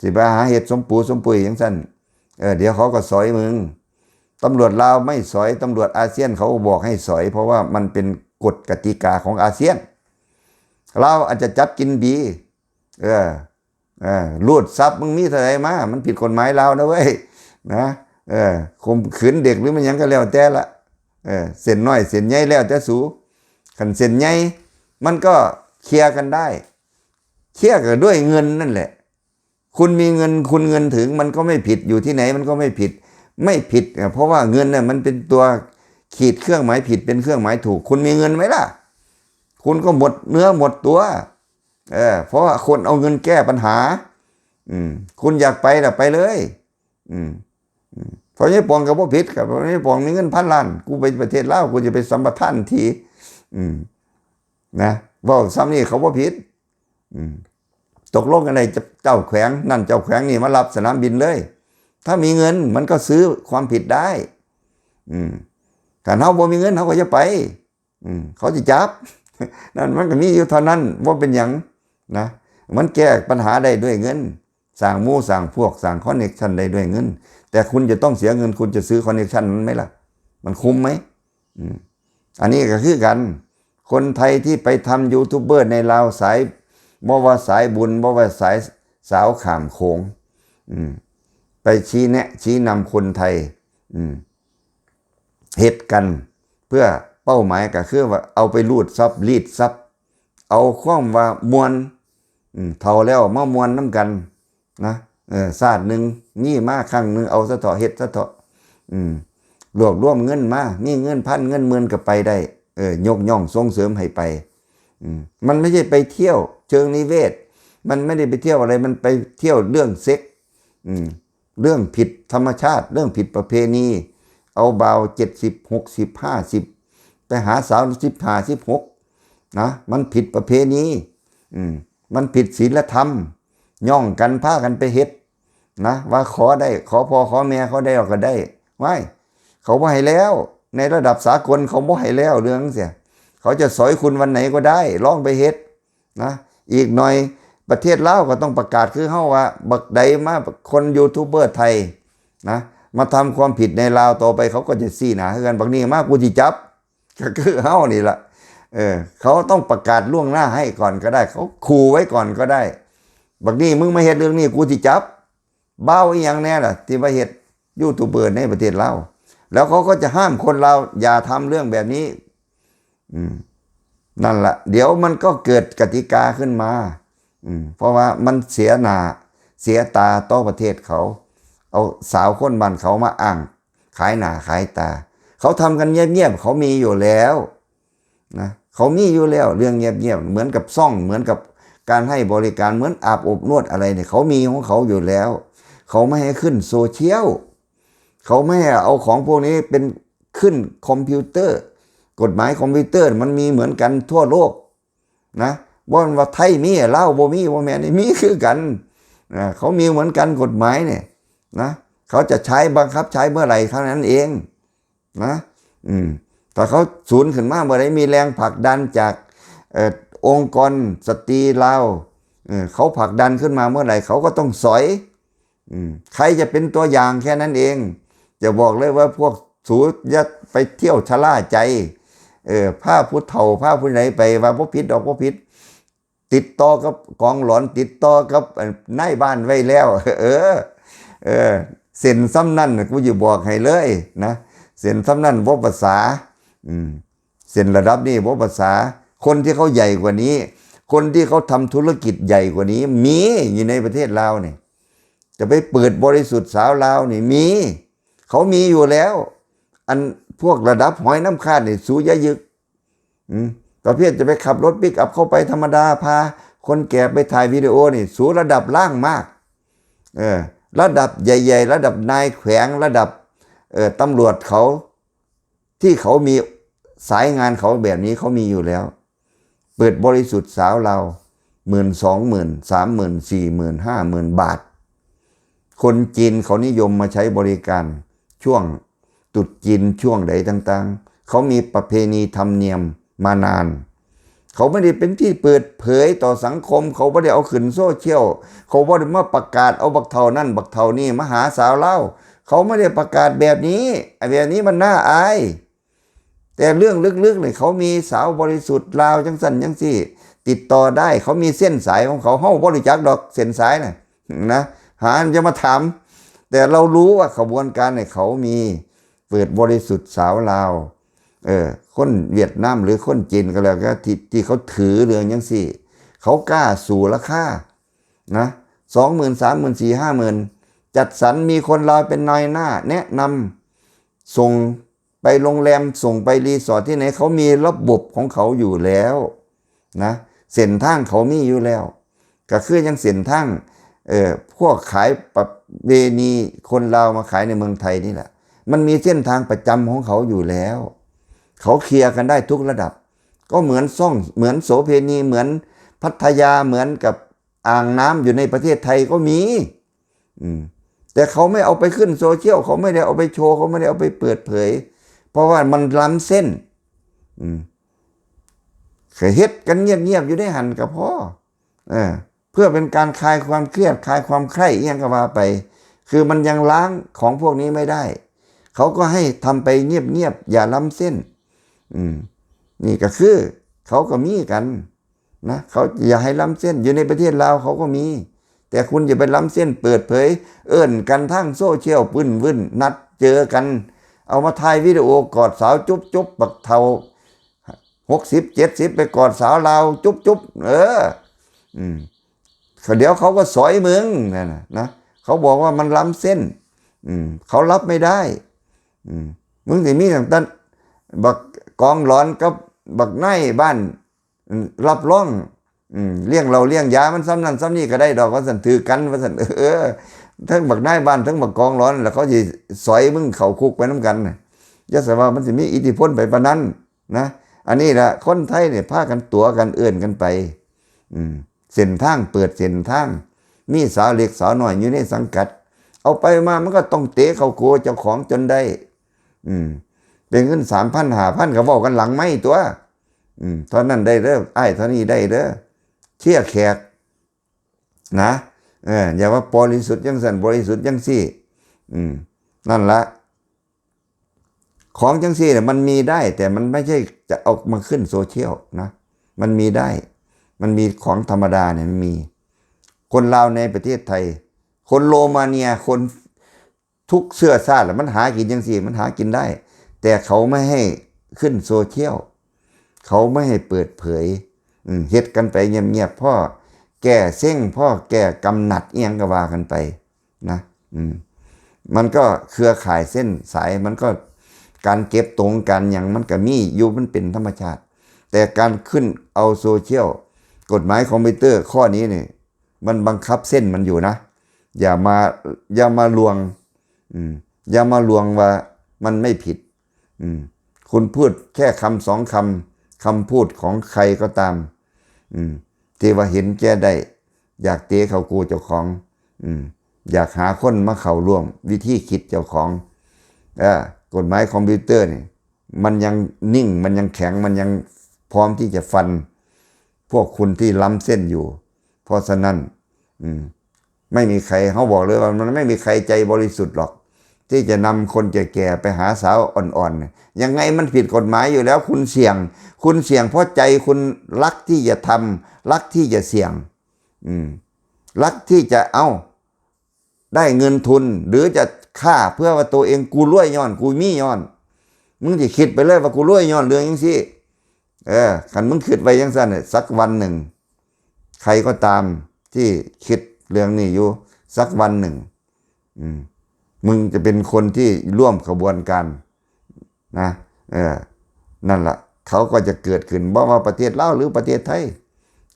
สิไปหาเห็ดสมปูสมปุยอย่างสั้นเดี๋ยวเขาก็สอยมึงตำรวจลาวไม่สอยตำรวจอาเซียนเขาบอกให้สอยเพราะว่ามันเป็นกฎกติกาของอาเซียนลาวอาจจะจับกินดีรูดทรัพย์มึงมีเท่าไหร่มามันผิดกฎหมายลาวนะเว้ยนะข่มขืนเด็กหรือมันยังก็แล้วแต่ละเส้นน้อยเส้นใหญ่แล้วแต่สูขันเส้นใหญ่มันก็เคลียร์กันได้เคลียร์กันด้วยเงินนั่นแหละคุณมีเงินคุณเงินถึงมันก็ไม่ผิดอยู่ที่ไหนมันก็ไม่ผิดเพราะว่าเงินเนี่ยมันเป็นตัวขีดเครื่องหมายผิดเป็นเครื่องหมายถูกคุณมีเงินไหมล่ะคุณก็หมดเนื้อหมดตัวเพราะว่าคนเอาเงินแก้ปัญหาคุณอยากไปล่ะไปเลยเพราะนี่ปองกับพวกผิดกับเพราะนี่ปองมีเงิน1,000 ล้านกูไปประเทศลาวกูจะไปสัมปทานทีนะบอกซ้ำนี่เขาว่าผิดตกลงกันเลยเจ้าแขวงนั่นเจ้าแขวงนี่มารับสนามบินเลยถ้ามีเงินมันก็ซื้อความผิดได้ถ้าเขาบ่มีเงินเขาก็จะไปเขาจะจับนั่นมันก็มีอยู่เท่านั้นว่าเป็นอย่างนะมันแก้ปัญหาได้ด้วยเงินสร้างหมู่สร้างพวกสร้างคอนเนคชั่นได้ด้วยเงินแต่คุณจะต้องเสียเงินคุณจะซื้อคอนเนคชั่นนั้นไหมล่ะมันคุ้มไหมอันนี้ก็คือกันคนไทยที่ไปทำยูทูบเบอร์ในลาวสายบ่ว่าสายบุญบ่ว่าสายสาวข้ามโขงไปชี้แนะชี้นำคนไทยเฮ็ดกันเพื่อเป้าหมายก็คือว่าเอาไปรูดทรัพย์รีดทรัพย์เอาความว่ามวลเท่าแล้วมามวลน้ำกันนะศาสตร์หนึ่งมีมาครั้งหนึ่งเอาซะเถาะเฮ็ดซะเถาะรวบรวมเงินมามีเงิน1,000เงิน10,000ก็ไปได้ยกย่องส่งเสริมให้ไปมันไม่ใช่ไปเที่ยวเชิงนิเวศมันไม่ได้ไปเที่ยวอะไรมันไปเที่ยวเรื่องเซ็กเรื่องผิดธรรมชาติเรื่องผิดประเพณีเอาเบา70 60 50ไปหาสาว15 16นะมันผิดประเพณีมันผิดศีลธรรมย่องกันพากันไปเฮ็ดนะว่าขอได้ขอพ่อขอแม่เขาได้ก็ได้ไม่เขาบ่ให้แล้วในระดับสากลเขาบ่ให้แล้วเรื่องเสียเขาจะสอยคุณวันไหนก็ได้ลองไปเฮ็ดนะอีกหน่อยประเทศลาวก็ต้องประกาศคือเฮาว่าบักใดมาคนยูทูบเบอร์ไทยนะมาทำความผิดในลาวต่อไปเขาก็จะซี่หน้าคือกันบักนี้มากูสิจับก็คือเฮานี่ล่ะเขาต้องประกาศล่วงหน้าให้ก่อนก็ได้เขาขู่ไว้ก่อนก็ได้บักนี้มึงมาเฮ็ดเรื่องนี้กูสิจับเบ้าอีหยังแน่ล่ะที่มาเฮ็ดยูทูบเบอร์ในประเทศลาวแล้วเขาก็จะห้ามคนเราอย่าทำเรื่องแบบนี้นั่นแหละเดี๋ยวมันก็เกิดกติกาขึ้นมาเพราะว่ามันเสียหน้าเสียตาต่อประเทศเขาเอาสาวคนบ้านเขามาอ้างขายหน้าขายตาเขาทำกันเงียบๆเขามีอยู่แล้วนะเขามีอยู่แล้วเรื่องเงียบๆเหมือนกับซ่องเหมือนกับการให้บริการเหมือนอาบอบนวดอะไรเนี่ยเขามีของเขาอยู่แล้วเขาไม่ให้ขึ้นโซเชียลเขาไม่ให้เอาของพวกนี้เป็นขึ้นคอมพิวเตอร์กฎหมายคอมพิวเตอร์มันมีเหมือนกันทั่วโลกนะว่าไทยมีลาวบ่มีบ่แม่นมีคือกันเขามีเหมือนกันกฎหมายเนี่ยนะเขาจะใช้บังคับใช้เมื่อไหร่เท่านั้นเองนะแต่เขาสูญขึ้นมาเมื่อไหร่มีแรงผลักดันจากองค์กรสตรีลาวเขาผลักดันขึ้นมาเมื่อไหร่เขาก็ต้องสอยใครจะเป็นตัวอย่างแค่นั้นเองจะบอกเลยว่าพวกสูจะไปเที่ยวชะล่าใจผ้าผู้เฒ่าผ้าผู้ไหนไปว่าบ่ผิดดอกบ่ผิดติดต่อกับกองหลอนติดต่อกับนายบ้านไว้แล้วเส้นซ้ำนั่นกูจะบอกให้เลยนะเส้นซ้ำนั่นบ่ภาษาเส้นระดับนี้บ่ภาษาคนที่เขาใหญ่กว่านี้คนที่เขาทำธุรกิจใหญ่กว่านี้มีอยู่ในประเทศลาวนี่จะไปเปิดบริสุทธิ์สาวลาวนี่มีเขามีอยู่แล้วอันพวกระดับหอยน้ำคาดนี่สูยะยึกประเภทจะไปขับรถปิกอัพเข้าไปธรรมดาพาคนแก่ไปถ่ายวิดีโอนี่สูระดับล่างมากระดับใหญ่ๆระดับนายแขวงระดับตำรวจเขา ที่เขามีสายงานเขาแบบนี้เขามีอยู่แล้วเปิดบริสุทธิ์สาวเรา10,000 20,000 30,000 40,000 50,000 บาทคนจีนเขานิยมมาใช้บริการช่วงตรุษจีนช่วงใดต่างๆเขามีประเพณีธรรมเนียมมานานเขาไม่ได้เป็นที่เปิดเผยต่อสังคมเขาไม่ได้เอาขึ้นโซเชียลเขาไม่ได้มาประกาศเอาบักเท่านั่นบักเท่านี่มาหาสาวเล่าเขาไม่ได้ประกาศแบบนี้แบบนี้มันน่าอายแต่เรื่องลึกๆเนี่ยเขามีสาวบริสุทธิ์ลาวจังสั่นจังสี่ติดต่อได้เขามีเส้นสายของเขาเฮ้าบริจักดอกเส้นสายน่ะนะหาจะมาถามแต่เรารู้ว่าขบวนการเนี่ยเขามีเปิดบริสุทธิ์สาวลาวคนเวียดนามหรือคนจีนก็แล้วก็ที่เขาถือเรื่องยังสี่เขากล้าสู่ราคานะ20,000 30,000 40,000 50,000จัดสรรมีคนลาวเป็นนายหน้าแนะนำส่งไปโรงแรมส่งไปรีสอร์ทที่ไหนเขามีระบบของเขาอยู่แล้วนะเส้นทางเขามีอยู่แล้วก็คือยังเส้นทางพวกขายประเวณีคนลาวมาขายในเมืองไทยนี่แหละมันมีเส้นทางประจำของเขาอยู่แล้วเขาเคลียร์กันได้ทุกระดับก็เหมือนเหมือนโสเภณีเหมือนพัทยาเหมือนกับอ่างน้ำอยู่ในประเทศไทยก็มีแต่เขาไม่เอาไปขึ้นโซเชียลเขาไม่ได้เอาไปโชว์เขาไม่ได้เอาไปเปิดเผยเพราะว่ามันล้ำเส้นเฮ็ดกันเงียบๆอยู่ได้หันกับพ่อเพื่อเป็นการคลายความเครียดคลายความใคร่ยังก็ว่าไปคือมันยังล้างของพวกนี้ไม่ได้เขาก็ให้ทำไปเงียบๆอย่าล้ำเส้นนี่ก็คือเขาก็มีกันนะเขาอย่าให้ล้ำเส้นอยู่ในประเทศลาวเขาก็มีแต่คุณอย่าไปล้ำเส้นเปิดเผยกันทั้งโซเชียลปึ้นวึ่นนัดเจอกันเอามาถ่ายวิดีโอกอดสาวจุ๊บบักเทา60 70ไปกอดสาวลาวจุ๊บเดี๋ยวเขาก็สอยมึงนะเขาบอกว่ามันล้ำเส้นเขารับไม่ได้มึงสิมีต่างๆบักกองหลอนกับบักไนบ้านรับร้องเลี้ยงเราเลี้ยงยามันซ้ำนั่นซ้ำนี่ก็ได้ดอกว่าสันถือกันว่าสันทั้งบักไนบ้านทั้งบักกองหลอนแล้วเขาจะสอยมึงเข้าคุกไปน้ำกันยะสว่ามันสิมีอิทธิพลไปปานนั้นนะอันนี้แหละคนไทยเนี่ยพากันตัวกันกันไปเส้นทางเปิดเส้นทางมีสาวเล็กสาวน้อยอยู่ในสังกัดเอาไปมามันก็ต้องเตะเข้าโกเจ้าของจนได้เป็นเงิน3,000 5,000ก็บอกกันหลังไม่ตัวเท่านั้นได้เด้อไอ้เท่านี้ได้เด้อเชี่ยแขกนะอย่าว่าบริสุทธิ์ยังสั่นบริสุทธิ์ยังสี่นั่นละของจังซี่เนี่ยมันมีได้แต่มันไม่ใช่จะเอามาขึ้นโซเชียลนะมันมีได้มันมีของธรรมดาเนี่ยมันมีคนลาวในประเทศไทยคนโรมาเนียคนทุกเสื้อชาติมันหากินจังซี่มันหากินได้แต่เขาไม่ให้ขึ้นโซเชียลเขาไม่ให้เปิดเผยเฮ็ดกันไปเงียบๆพ่อแก่เส้งพ่อแก่กำหนัดเอียงก็ว่ากันไปนะมันก็เครือข่ายเส้นสายมันก็การเก็บตรงกันอย่างมันก็มีอยู่มันเป็นธรรมชาติแต่การขึ้นเอาโซเชียลกฎหมายคอมพิวเตอร์ข้อนี้เนี่ยมันบังคับเส้นมันอยู่นะอย่ามาลวงอย่ามาลวงว่ามันไม่ผิดคุณพูดแค่คำ2 คำพูดของใครก็ตามที่ว่าเห็นแก่ได้อยากเตะเขากูเจ้าของอยากหาคนมาเข้าร่วมวิธีคิดเจ้าของกฎหมายคอมพิวเตอร์นี่มันยังนิ่งมันยังแข็งมันยังพร้อมที่จะฟันพวกคุณที่ล้ำเส้นอยู่เพราะฉะนั้นไม่มีใครเขาบอกเลยว่ามันไม่มีใครใจบริสุทธิ์หรอกที่จะนำคนแก่ๆไปหาสาวอ่อนๆยังไงมันผิดกฎหมายอยู่แล้วคุณเสี่ยงเพราะใจคุณรักที่จะทำรักที่จะเสี่ยงรักที่จะได้เงินทุนหรือจะฆ่าเพื่อว่าตัวเองกูรวยย้อนกูมีย้อนมึงจะคิดไปเลยว่ากูรวยย้อนเรื่องยังสิขันมึงคิดไปยังสั้นเนี่ยสักวันหนึ่งใครก็ตามที่คิดเรื่องนี้อยู่สักวันหนึ่งมึงจะเป็นคนที่ร่วมขบวนการนะนั่นแหละเขาก็จะเกิดขึ้นบ่ว่าประเทศลาวหรือประเทศไทย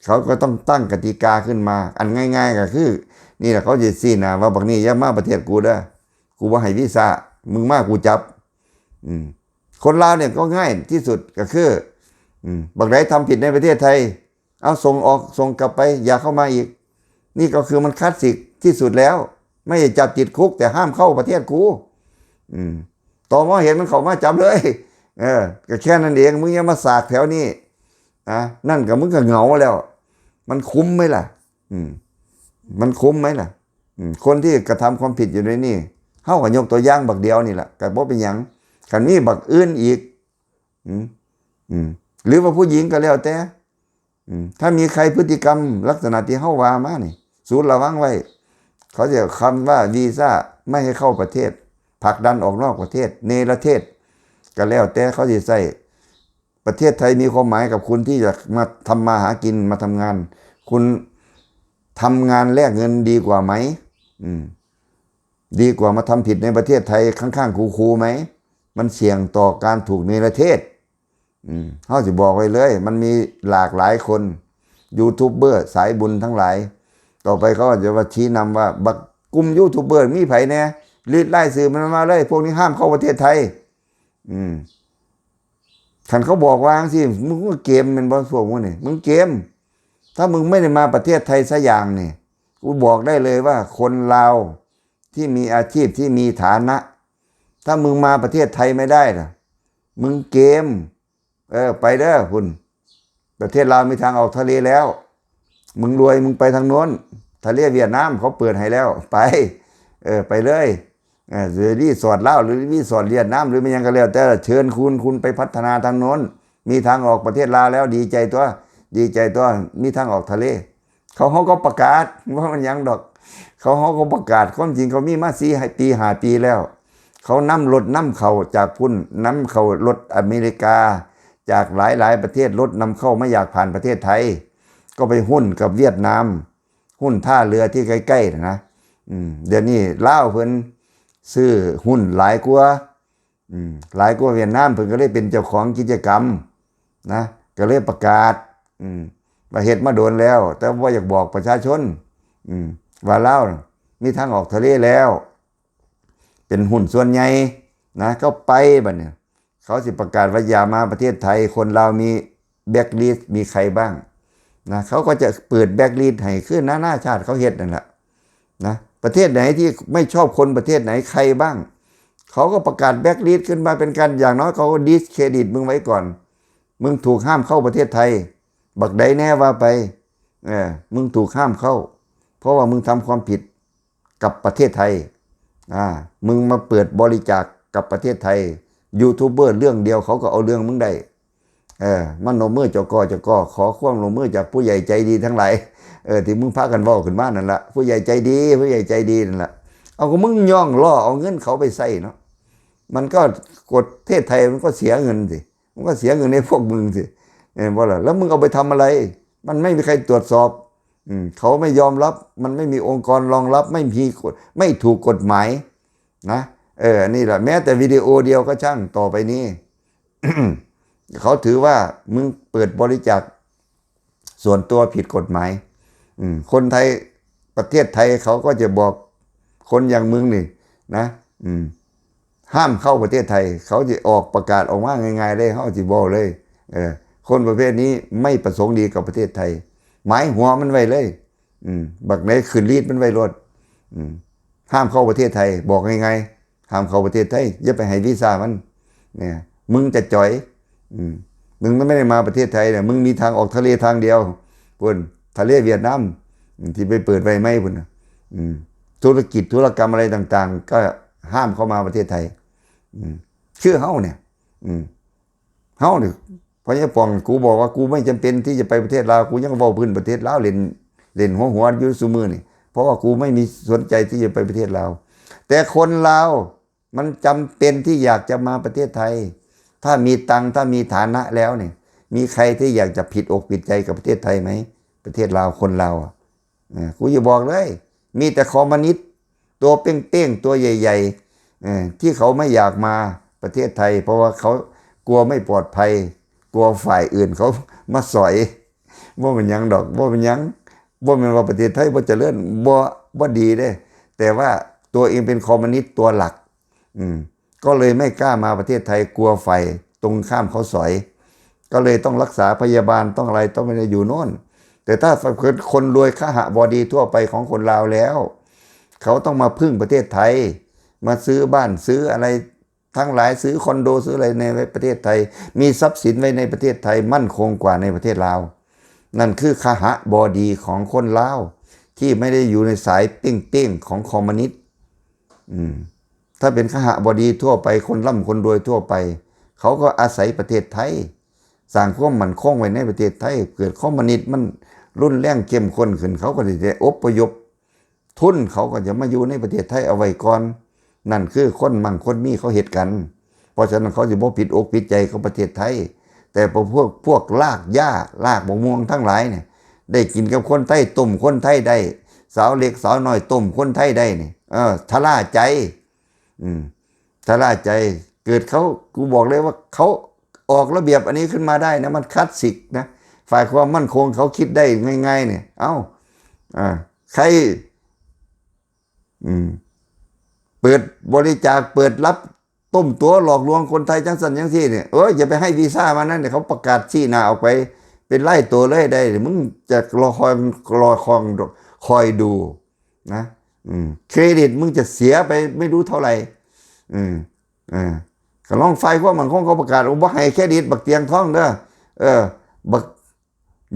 เขาก็ต้องตั้งกติกาขึ้นมาอันง่ายๆก็คือนี่แหละเขาจะซี้นะว่าบักนี้อย่ามาประเทศกูเด้อกูบ่ให้วีซ่ามึงมากูจับ คนลาวเนี่ยก็ง่ายที่สุดก็คือบักไหนทำผิดในประเทศไทยเอาส่งออกส่งกลับไปอย่าเข้ามาอีกนี่ก็คือมันคลาสสิกที่สุดแล้วไม่ได้จับติดคุกแต่ห้ามเข้าประเทศกูต่อมาเห็นมันเข้ามาจับเลยก็แค่นั้นเองมึงอย่ามาสากแถวนี้นั่นกับมึงก็เหงาแล้วมันคุ้มไหมล่ะมันคุ้มไหมล่ะคนที่กระทำความผิดอยู่ในนี่เฮาก็ยกตัวอย่างบักเดียวนี่แหละก็บ่เป็นหยังคันนี้บักอื่นอีกหรือว่าผู้หญิงก็แล้วแต่ถ้ามีใครพฤติกรรมลักษณะที่เฮาว่ามานี่สูตรระวังไว้เขาจะคำว่าวีซ่าไม่ให้เข้าประเทศผลักดันออกนอกประเทศเนรเทศก็แล้วแต่เขาจะใส่ประเทศไทยมีความหมายกับคุณที่จะมาทำมาหากินมาทำงานคุณทำงานแลกเงินดีกว่าไหมดีกว่ามาทำผิดในประเทศไทยข้างๆคูๆไหมมันเสี่ยงต่อการถูกเนรเทศเขาจะบอกไว้เลยมันมีหลากหลายคนยูทูบเบอร์สายบุญทั้งหลายต่อไปเขาจะมาชี้นำว่าบักกลุ่มยูทูบเบอร์มีไผแน่รีดไล่สื่อมันมาเลยพวกนี้ห้ามเข้าประเทศไทยขันเขาบอกว่าสิมึงก็เกมเป็นบอลพวกมึงนี่มึงเกมถ้ามึงไม่ได้มาประเทศไทยสักอย่างนี่กูบอกได้เลยว่าคนลาวที่มีอาชีพที่มีฐานะ ถ้ามึงมาประเทศไทยไม่ได้ล่ะมึงเกมไปเด้อคุณประเทศลาวมีทางออกทะเลแล้วมึงรวยมึงไปทางโน้นทะเลเวียดนามเขาเปิดให้แล้วไปเลยหรือรีสอร์ทลาวหรือรีสอร์ทเวียดนามหรือไม่ยังก็แล้วแต่เชิญคุณไปพัฒนาทางโน้นมีทางออกประเทศลาวแล้วดีใจตัวมีทางออกทะเลเขาก็ประกาศว่ามันยังดอกเขาก็ประกาศความจริงเขามีมา4 ปี5 ปีแล้วเขานำรถนำเข้าจากพุ่นนำเข้ารถอเมริกาจากหลายประเทศรถนำเข้าไม่อยากผ่านประเทศไทยก็ไปหุ้นกับเวียดนามหุ้นท่าเรือที่ใกล้ๆนะเดี๋ยวนี้ลาวเพิ่นซื้อหุ้นหลายกว่าเวียดนามเพิ่นก็เลยเป็นเจ้าของกิจกรรมนะก็เลยประกาศมาเฮ็ดมาโดนแล้วแต่ว่าอยากบอกประชาชนว่าลาวมีทางออกทะเลแล้วเป็นหุ้นส่วนใหญ่นะก็ไปบัดเนี่ยเขาสิประกาศว่าอย่ามาประเทศไทยคนลาวมีแบ็คลิสต์มีใครบ้างนะเขาก็จะเปิดแบ็คลิสต์ให้ขึ้นหน้าชาติเขาเฮ็ดนั่นแหละนะประเทศไหนที่ไม่ชอบคนประเทศไหนใครบ้างเขาก็ประกาศแบ็คลิสต์ขึ้นมาเป็นการอย่างน้อยเขาก็ดิสเครดิตมึงไว้ก่อนมึงถูกห้ามเข้าประเทศไทยบักใดแน่ว่าไปมึงถูกห้ามเข้าเพราะว่ามึงทำความผิดกับประเทศไทยมึงมาเปิดบริจาคกับประเทศไทยยูทูบเบอร์เรื่องเดียวเขาก็เอาเรื่องมึงได้มันโนมือเจ้าก็ขอความลงมือจากผู้ใหญ่ใจดีทั้งหลายที่มึงพากันเว้าขึ้นมานั่นแหละผู้ใหญ่ใจดีนั่นแหละเอาก็มึงย่องล่อเอาเงินเขาไปใส่เนาะมันก็กฎประเทศไทยมันก็เสียเงินสิมันก็เสียเงินในพวกมึงสิว่าล่ะแล้วมึงเอาไปทำอะไรมันไม่มีใครตรวจสอบเขาไม่ยอมรับมันไม่มีองค์กรรองรับไม่มีกฎไม่ถูกกฎหมายนะนี่แหละแม้แต่วิดีโอเดียวก็ช่างต่อไปนี้ เขาถือว่ามึงเปิดบริจาคส่วนตัวผิดกฎหมายคนไทยประเทศไทยเขาก็จะบอกคนอย่างมึงนี่นะห้ามเข้าประเทศไทยเขาจะออกประกาศออกมาง่ายๆเลยเขาจะบอกเลยคนประเภทนี้ไม่ประสงค์ดีกับประเทศไทยหมายหัวมันไว้เลยบักไหนขืนรีดมันไว้รถห้ามเข้าประเทศไทยบอกง่ายๆห้ามเข้าประเทศไทยอย่าไปให้วีซ่ามันเนี่ยมึงจะจ่อยมึงไม่ได้มาประเทศไทยเนี่ยมึงมีทางออกทะเลทางเดียวพุ่นทะเลเวียดนามที่ไปเปิดไว้ไม่พุ่นธุรกิจธุรกรรมอะไรต่างๆก็ห้ามเข้ามาประเทศไทยชื่อเฮาเนี่ยเฮาเนี่ยเพราะฉะนั้นปองกูบอกว่ากูไม่จำเป็นที่จะไปประเทศลาวกูยังเว้าพื้นประเทศลาวเล่นหัวอยู่ซุมื้อนี่เพราะว่ากูไม่มีสนใจที่จะไปประเทศลาวแต่คนลาวมันจำเป็นที่อยากจะมาประเทศไทยถ้ามีตังถ้ามีฐานะแล้วเนี่ยมีใครที่อยากจะผิดอกผิดใจกับประเทศไทยไหมประเทศลาวคนลาวกูจะบอกเลยมีแต่คอมมิวนิสต์ตัวเป้งๆตัวใหญ่ๆที่เขาไม่อยากมาประเทศไทยเพราะว่าเขากลัวไม่ปลอดภัยกลัวฝ่ายอื่นเขามาสอยว่าเป็นยังดอกว่าเป็นยังว่าเป็นว่าประเทศไทยว่าเจริญว่าดีได้แต่ว่าตัวเองเป็นคอมมิวนิสต์ตัวหลัก ก็เลยไม่กล้ามาประเทศไทยกลัวไฟตรงข้ามเขาสอยก็เลยต้องรักษาพยาบาลต้องอะไรต้องไม่ได้อยู่โน่นแต่ถ้าคนรวยขหบดีทั่วไปของคนลาวแล้วเขาต้องมาพึ่งประเทศไทยมาซื้อบ้านซื้ออะไรทั้งหลายซื้อคอนโดซื้ออะไรในประเทศไทยมีทรัพย์สินไว้ในประเทศไทยมั่นคงกว่าในประเทศลาวนั่นคือขหบดีของคนลาวที่ไม่ได้อยู่ในสายเป้งๆของคอมมิวนิสต์ถ้าเป็นขหบดีทั่วไปคนร่ำคนรวยทั่วไปเขาก็อาศัยประเทศไทยสร้างความมั่นคงไว้ในประเทศไทยเกิดคอมมิวนิสต์มันรุนแรงเข้มข้นขึ้นเขาก็จะอพยพทุนเขาก็จะมาอยู่ในประเทศไทยเอาไว้ก่อนนั่นคือคนมั่งคนมีเขาเหตุกันเพราะฉะนั้นเขาจะบ่ผิดอกผิดใจของประเทศไทยแต่พวกลากหญ้าลากมะม่วงทั้งหลายเนี่ยได้กินกับคนไทยต้มคนไทยได้สาวเล็กสาวน้อยต้มคนไทยได้เนี่ยทะล่าใจทะล่าใจเกิดเขากูบอกเลยว่าเขาออกระเบียบอันนี้ขึ้นมาได้นะมันคลาสสิกนะฝ่ายความมั่นคงเขาคิดได้ง่ายๆเนี่ยใครเปิดบริจาคเปิดรับต้มตัวหลอกลวงคนไทยจังสันจังที่เนี่ยอย่าไปให้วีซ่ามานั่นเดี๋ยวเขาประกาศชี้หน้าออกไปเป็นไล่ตัวเลยได้มึงจะคอยดูนะเครดิตมึงจะเสียไปไม่รู้เท่าไหร่ก็ลองไฟว่ามันคงเขาประกาศว่าให้เครดิตบักเตียงท้องเด้อบัก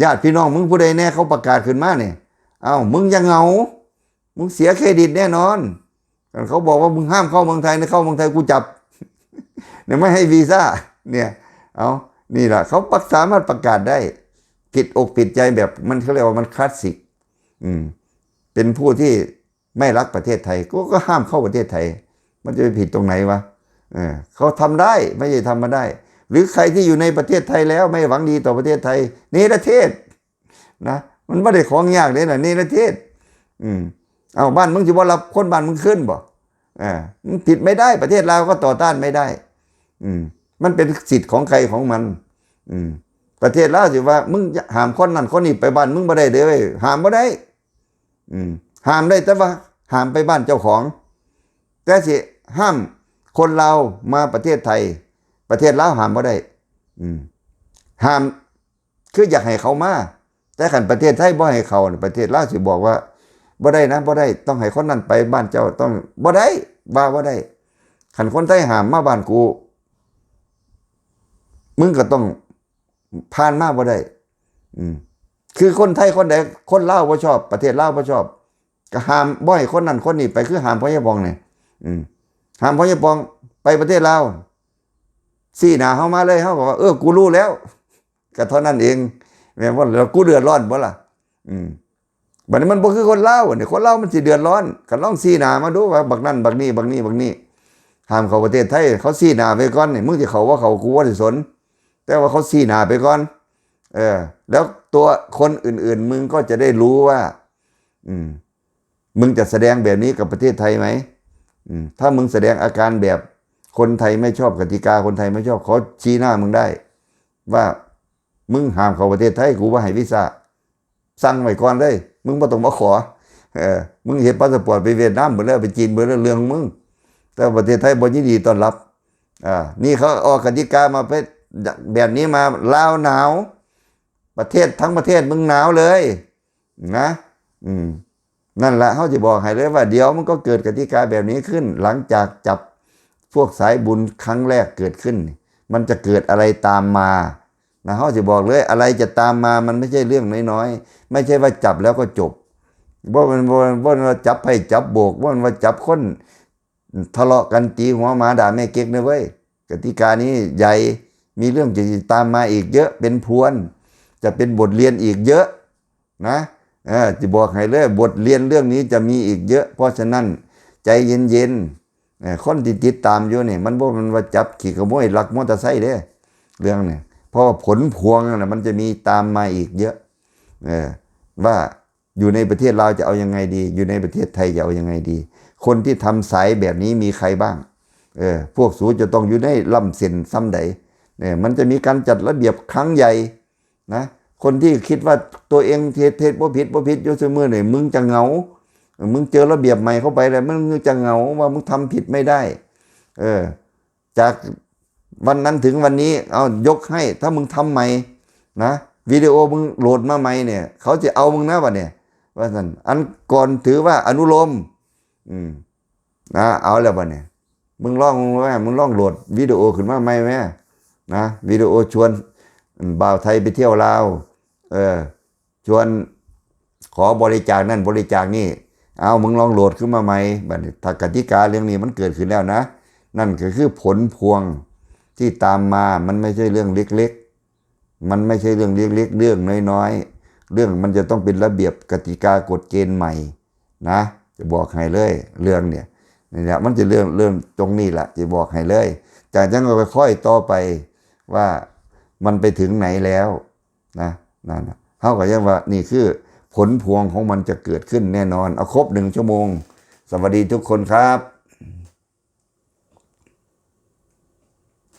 ญาติพี่น้องมึงผู้ใดแน่เขาประกาศขึ้นมาเนี่ยมึงยังเหงามึงเสียเครดิตแน่นอนเขาบอกว่ามึงห้ามเข้าเมืองไทยนะเข้าเมืองไทยกูจับเนี่ยไม่ให้วีซ่าเนี่ยนี่แหละเขาสามารถประกาศได้ผิดอกผิดใจแบบมันเขาเรียกว่ามันคลาสสิกเป็นผู้ที่ไม่รักประเทศไทยก็ห้ามเข้าประเทศไทยมันจะไปผิดตรงไหนวะเขาทำได้ไม่ใช่ทำมาได้หรือใครที่อยู่ในประเทศไทยแล้วไม่หวังดีต่อประเทศไทยนี่ประเทศนะมันไม่ได้ของยากเลยนะนี่ประเทศบ้านมึงจะว่ารับคนบ้านมึงขึ้นบ่มันผิดไม่ได้ประเทศลาวก็ต่อต้านไม่ได้มันเป็นสิทธิ์ของใครของมันประเทศลาวสิว่ามึงห้ามคนนั้นคนนี้ไปบ้านมึงบ่ได้เด้อห้ามบ่ได้ห้ามได้แต่ว่าห้ามไปบ้านเจ้าของแต่สิห้ามคนลาวมาประเทศไทยประเทศลาวห้ามบ่ได้ห้ามคืออยากให้เขามาแต่ขันประเทศไทยบ่ให้เขาประเทศลาวสิบอกว่าบ่ได้นะบ่ได้ต้องให้คนนั้นไปบ้านเจ้าต้องบ่ได้บ่ได้ขันคนไทยห้ามมาบ้านกูมึงก็ต้องผ่านมาบ่ได้คือคนไทยคนใดคนลาวบ่ชอบประเทศลาวบ่ชอบก็ห้ามบ่ให้คนนั้นคนนี้ไปคือห้ามพ่อใหญ่ปองเนี่ยห้ามพ่อใหญ่ปองไปประเทศลาวซี่หน้าเฮามาเลยเฮาก็ว่ากูรู้แล้วก็เท่านั้นเองแม่นบ่แล้วกูเดือดร้อนบ่ล่ะบัดนี้มันบ่คือคนลาวเนี่ยคนลาวมันสิเดือดร้อนก็ลองซี่หน้ามาดูว่าบักนั่นบักนี้บักนี้บักนี้ห้ามเข้าประเทศไทยเขาซี่หน้าไปก่อนนี่มึงสิเข้าว่าเขากูบ่ได้สนแต่ว่าเขาซี่หน้าไปก่อนแล้วตัวคนอื่นๆมึงก็จะได้รู้ว่ามึงจะแสดงแบบนี้กับประเทศไทยไหมถ้ามึงแสดงอาการแบบคนไทยไม่ชอบกติกาคนไทยไม่ชอบเขาชี้หน้ามึงได้ว่ามึงห้ามเข้าประเทศไทยกูว่าให้วีซ่าสั่งไว้ก่อนเลยมึงบ่ต้องมาขอมึงเห็นพาสปอร์ตไปเวียดนามหมดแล้วไปจีนหมดแล้วเรื่องมึงแต่ประเทศไทยบ่ยินดีต้อนรับนี่เขาออกกติกามาเป็นแบบนี้มาลาวหนาวประเทศทั้งประเทศมึงหนาวเลยนะนั่นแหละเขาจะบอกให้เลยว่าเดี๋ยวมันก็เกิดกติกาแบบนี้ขึ้นหลังจากจับพวกสายบุญครั้งแรกเกิดขึ้นมันจะเกิดอะไรตามมานะเขาจะบอกเลยอะไรจะตามมามันไม่ใช่เรื่องน้อยๆไม่ใช่ว่าจับแล้วก็จบว่าจับให้จับโบกว่าจับคนทะเลาะกันตีหัวหมาด่าแม่เก๊กนะเว้ยกติกานี้ใหญ่มีเรื่องจะตามมาอีกเยอะเป็นพวนจะเป็นบทเรียนอีกเยอะนะจะบอกให้เลยบทเรียนเรื่องนี้จะมีอีกเยอะเพราะฉะนั้นใจเย็นๆคนที่ติดตามอยู่เนี่ยมันว่าจับขี่ขโมยลักมอเตอร์ไซค์เด้เรื่องเนี่ยเพราะว่าผลพวงน่ะมันจะมีตามมาอีกเยอะว่าอยู่ในประเทศเราจะเอายังไงดีอยู่ในประเทศไทยจะเอายังไงดีคนที่ทำสายแบบนี้มีใครบ้างพวกสูจะต้องอยู่ในล่ำเส้นซ้ำใดเนี่ยมันจะมีการจัดระเบียบครั้งใหญ่นะคนที่คิดว่าตัวเองเทศบ่ผิดอยู่เสมอเนี่ยมึงจะเหงามึงเจอระเบียบใหม่เข้าไปแล้วมึงจะเหงาว่ามึงทำผิดไม่ได้ จากวันนั้นถึงวันนี้เอายกให้ถ้ามึงทำใหม่นะวิดีโอมึงโหลดมาใหม่เนี่ยเขาจะเอามึงนะวะเนี่ยว่าสันอันก่อนถือว่าอนุโลมนะเอาแล้ววะเนี่ยมึงลองมึงลองโหลดวิดีโอขึ้นมาใหม่ไหมนะวิดีโอชวนบ่าวไทยไปเที่ยวลาวชวนขอบริจาคนั่นบริจาคนี่เอามึงลองโหลดขึ้นมาใหม่บัดนี้ถ้ากติกาเรื่องนี้มันเกิดขึ้นแล้วนะนั่นก็คือผลพวงที่ตามมามันไม่ใช่เรื่องเล็กๆมันไม่ใช่เรื่องเล็กๆเรื่องน้อยๆเรื่องมันจะต้องเป็นระเบียบกติกากฎเกณฑ์ใหม่นะจะบอกให้เลยเรื่องเนี่ยนี่แหละมันจะเรื่องตรงนี้แหละจะบอกให้เลยจากนั้นก็ค่อยๆต่อไปว่ามันไปถึงไหนแล้วนะนั่นเท่ากับว่านี่คือผลพวงของมันจะเกิดขึ้นแน่นอนเอาครบ1 ชั่วโมงสวัสดีทุกคนครับ